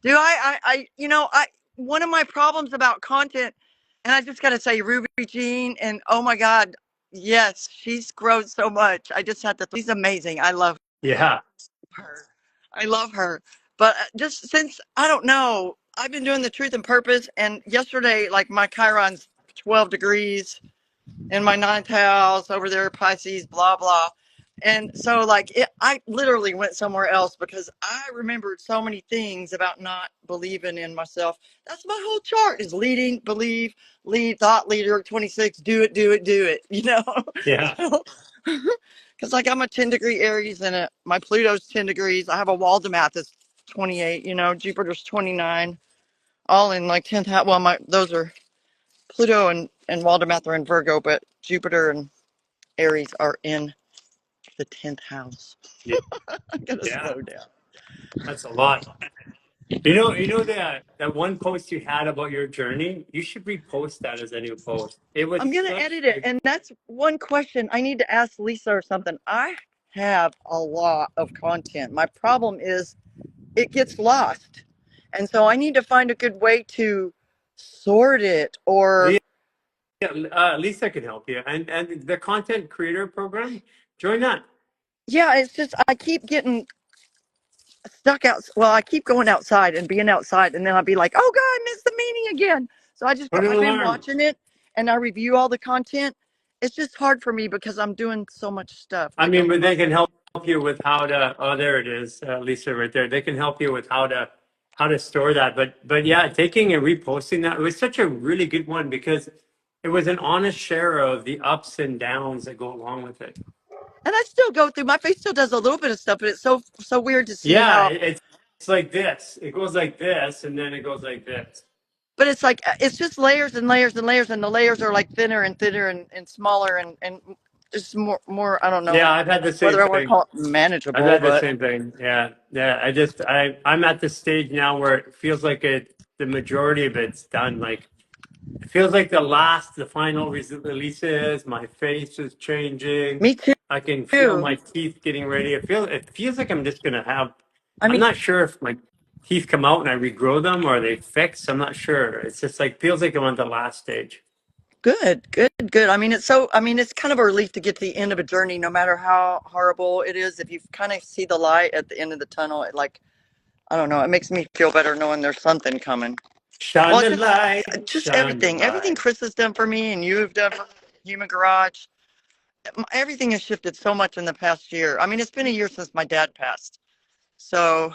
Do one of my problems about content, and I just got to say, Ruby Jean, and oh my God, yes, she's grown so much. I just had to. She's amazing. I love Yeah, her. I love her. But just since I don't know, I've been doing the truth and purpose, and yesterday, like my Chiron's 12 degrees. In my ninth house over there, Pisces, blah, blah. And so, I literally went somewhere else because I remembered so many things about not believing in myself. That's my whole chart is leading, believe, lead, thought leader, 26, do it, do it, do it, yeah, Because, I'm a 10-degree Aries and my Pluto's 10 degrees. I have a Waldemath that's 28, Jupiter's 29, all in 10th house. Well, those are Pluto and Waldemath are in Virgo, but Jupiter and Aries are in the 10th house. yeah, I gotta yeah. slow down. That's a lot. You know that one post you had about your journey. You should repost that as a new post. It was I'm gonna such edit it, a, and that's one question I need to ask Lisa or something. I have a lot of content. My problem is it gets lost, and so I need to find a good way to sort it. Or Lisa can help you, and the content creator program. Join that. yeah, it's just I keep getting stuck out. Well, I keep going outside and being outside, and then I'll be like, "Oh God, I missed the meeting again." So Put an I've been alarm. watching it, and I review all the content. It's just hard for me because I'm doing so much stuff. I mean, but they can help you with how to. Oh, there it is, Lisa, right there. They can help you with how to store that. But yeah, taking and reposting that, it was such a really good one because it was an honest share of the ups and downs that go along with it. And I still go through. My face still does a little bit of stuff, but it's so weird to see Yeah, how. it's like this. It goes like this, and then it goes like this. But it's it's just layers and layers and layers, and the layers are thinner and thinner and smaller and just more. I don't know Yeah, I've had the same whether I want to thing. call it I've manageable, had the but same thing. Yeah, yeah. I'm at the stage now where it feels like the majority of it's done. Like it feels like the final release is. My face is changing. me too. I can feel my teeth getting ready. It feels like I'm just gonna have. I I'm mean, not sure if my teeth come out and I regrow them or they fix. I'm not sure. It's just like feels like I'm on the last stage. good, good, good. I mean, it's kind of a relief to get to the end of a journey, no matter how horrible it is. If you kind of see the light at the end of the tunnel, I don't know, it makes me feel better knowing there's something coming. Shine Well, the light, just shine the everything light. Chris has done for me and you have done for Human Garage. Everything has shifted so much in the past year. I mean, it's been a year since my dad passed. So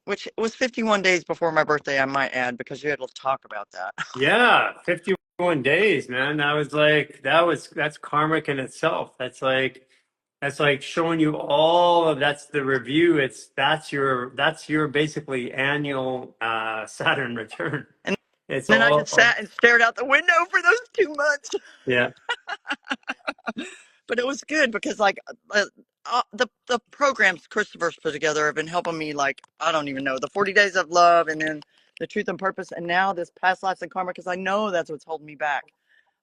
which it was 51 days before my birthday, I might add, because you had to talk about that. Yeah, 51 days, man. That's karmic in itself. That's like showing you all of that's the review. That's your basically annual Saturn return. And It's then I just all sat and stared out the window for those 2 months. yeah. But it was good because the programs Christopher's put together have been helping me. Like, I don't even know, the 40 Days of Love, and then the Truth and Purpose, and now this Past Lives and Karma, because I know that's what's holding me back.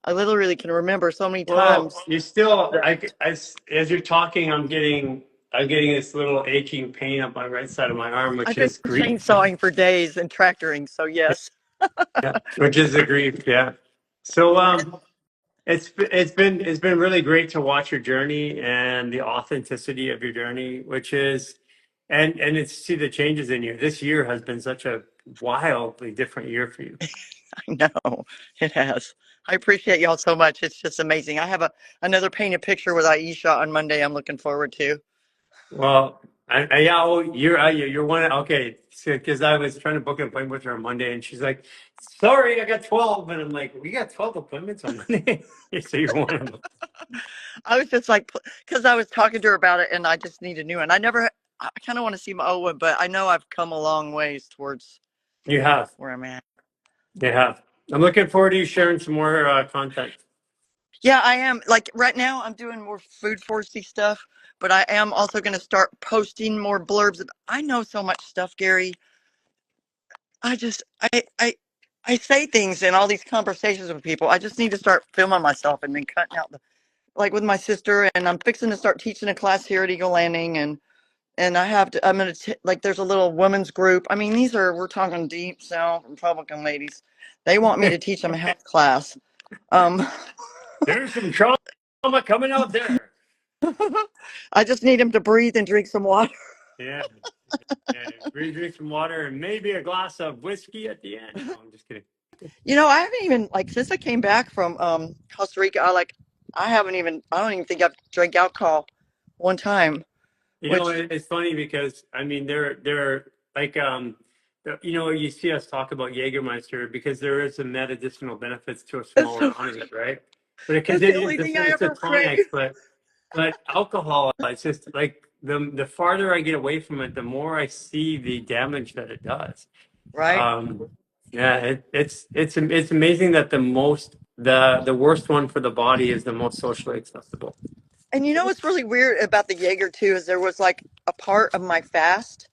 I literally can remember so many times. Well, you still, as you're talking, I'm getting this little aching pain up my right side of my arm, I've which been is grief. chainsawing for days and tractoring, so yes. Yeah, which is the grief. Yeah. So, it's been really great to watch your journey and the authenticity of your journey, which is, and it's see the changes in you. This year has been such a wildly different year for you. I know it has. I appreciate y'all so much. It's just amazing. I have another painted picture with Aisha on Monday. I'm looking forward to. Well, yeah, oh, you're one. Okay, because I was trying to book an appointment with her on Monday, and she's like, "Sorry, I got 12," and I'm like, "We got 12 appointments on Monday." So you're one of them. I was just like, because I was talking to her about it, and I just need a new one. I kind of want to see my old one, but I know I've come a long ways towards You have, where I'm at. you have. I'm looking forward to you sharing some more content. Yeah, I am. Like right now, I'm doing more food foresty stuff, but I am also going to start posting more blurbs. I know so much stuff, Gary. I just, I say things in all these conversations with people. I just need to start filming myself and then cutting out like with my sister. And I'm fixing to start teaching a class here at Eagle Landing, and I'm going to, like, there's a little women's group. I mean, we're talking deep South Republican ladies. They want me to teach them a health class. Um, There's some trauma coming out there. I just need them to breathe and drink some water. Yeah, yeah. Drink some water and maybe a glass of whiskey at the end. No, I'm just kidding. I haven't even, like, since I came back from Costa Rica, I don't even think I've drank alcohol one time, You know, which it's funny because I mean, they're like, you see us talk about Jägermeister because there is some medicinal benefits to a is smaller quantity, right? But because it's the only thing I it's a ever crave. tonic, but alcohol, it's just like the farther I get away from it, the more I see the damage that it does. Right? Um, yeah, it's amazing that the worst one for the body is the most socially accessible. And you know what's really weird about the Jaeger too is there was like a part of my fast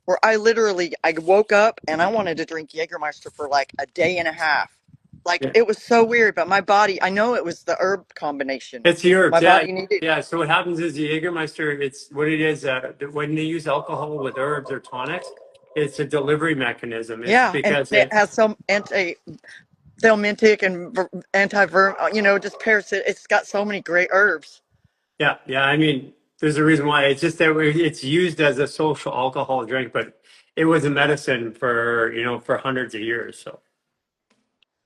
where I woke up and I wanted to drink Jägermeister for like a day and a half. Like Yeah. it was so weird, but my body, I know it was the herb combination. It's the My herbs, yeah, body needed, yeah. So what happens is the Jägermeister, it's what it is. When they use alcohol with herbs or tonics, it's a delivery mechanism. It's yeah, and because it has some thelmintic and anti-verm, just parasite. It's got so many great herbs. yeah, yeah. I mean, there's a reason why. It's just that it's used as a social alcohol drink, but it was a medicine for hundreds of years. So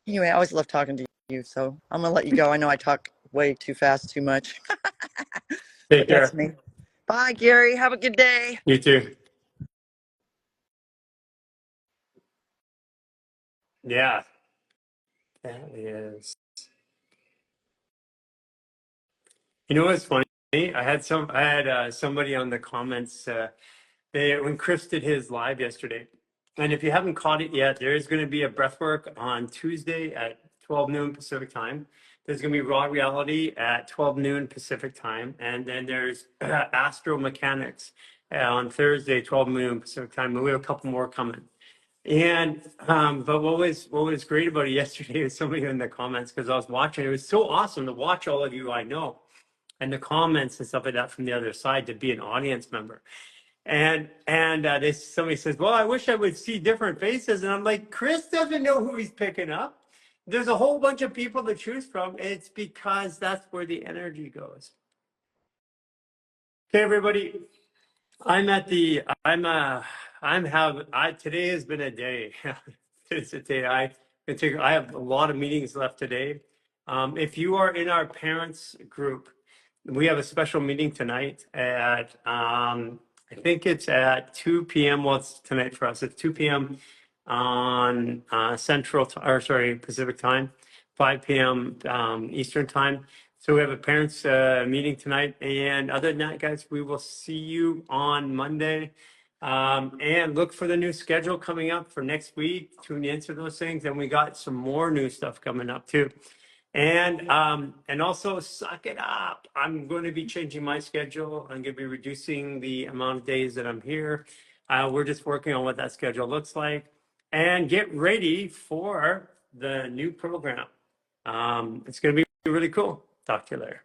Anyway, I always love talking to you, so I'm gonna let you go. I know I talk way too fast, too much, take but that's care. me. Bye, Gary. Have a good day. You too. Yeah, that is. You know what's funny? I had somebody on the comments. When Chris did his live yesterday, and if you haven't caught it yet, there is going to be a breathwork on Tuesday at 12 noon Pacific time. There's going to be raw reality at 12 noon Pacific time, and then there's astro mechanics on Thursday 12 noon Pacific time. And we have a couple more coming. And but what was great about it yesterday is somebody in the comments, because I was watching. It was so awesome to watch all of you I know and the comments and stuff like that from the other side, to be an audience member. And somebody says, "Well, I wish I would see different faces." And I'm like, Chris doesn't know who he's picking up. There's a whole bunch of people to choose from. It's because that's where the energy goes. Okay, everybody. I'm at the. I'm have. I today has been a day. It's a day. I have a lot of meetings left today. If you are in our parents group, we have a special meeting tonight at. I think it's at 2 p.m. Well, it's tonight for us. It's 2 p.m. on Pacific time, 5 p.m. Eastern time. So we have a parents meeting tonight. And other than that, guys, we will see you on Monday. And look for the new schedule coming up for next week. Tune into those things. And we got some more new stuff coming up too. And also suck it up. I'm going to be changing my schedule. I'm going to be reducing the amount of days that I'm here. We're just working on what that schedule looks like, and get ready for the new program. It's going to be really cool. Talk to you later.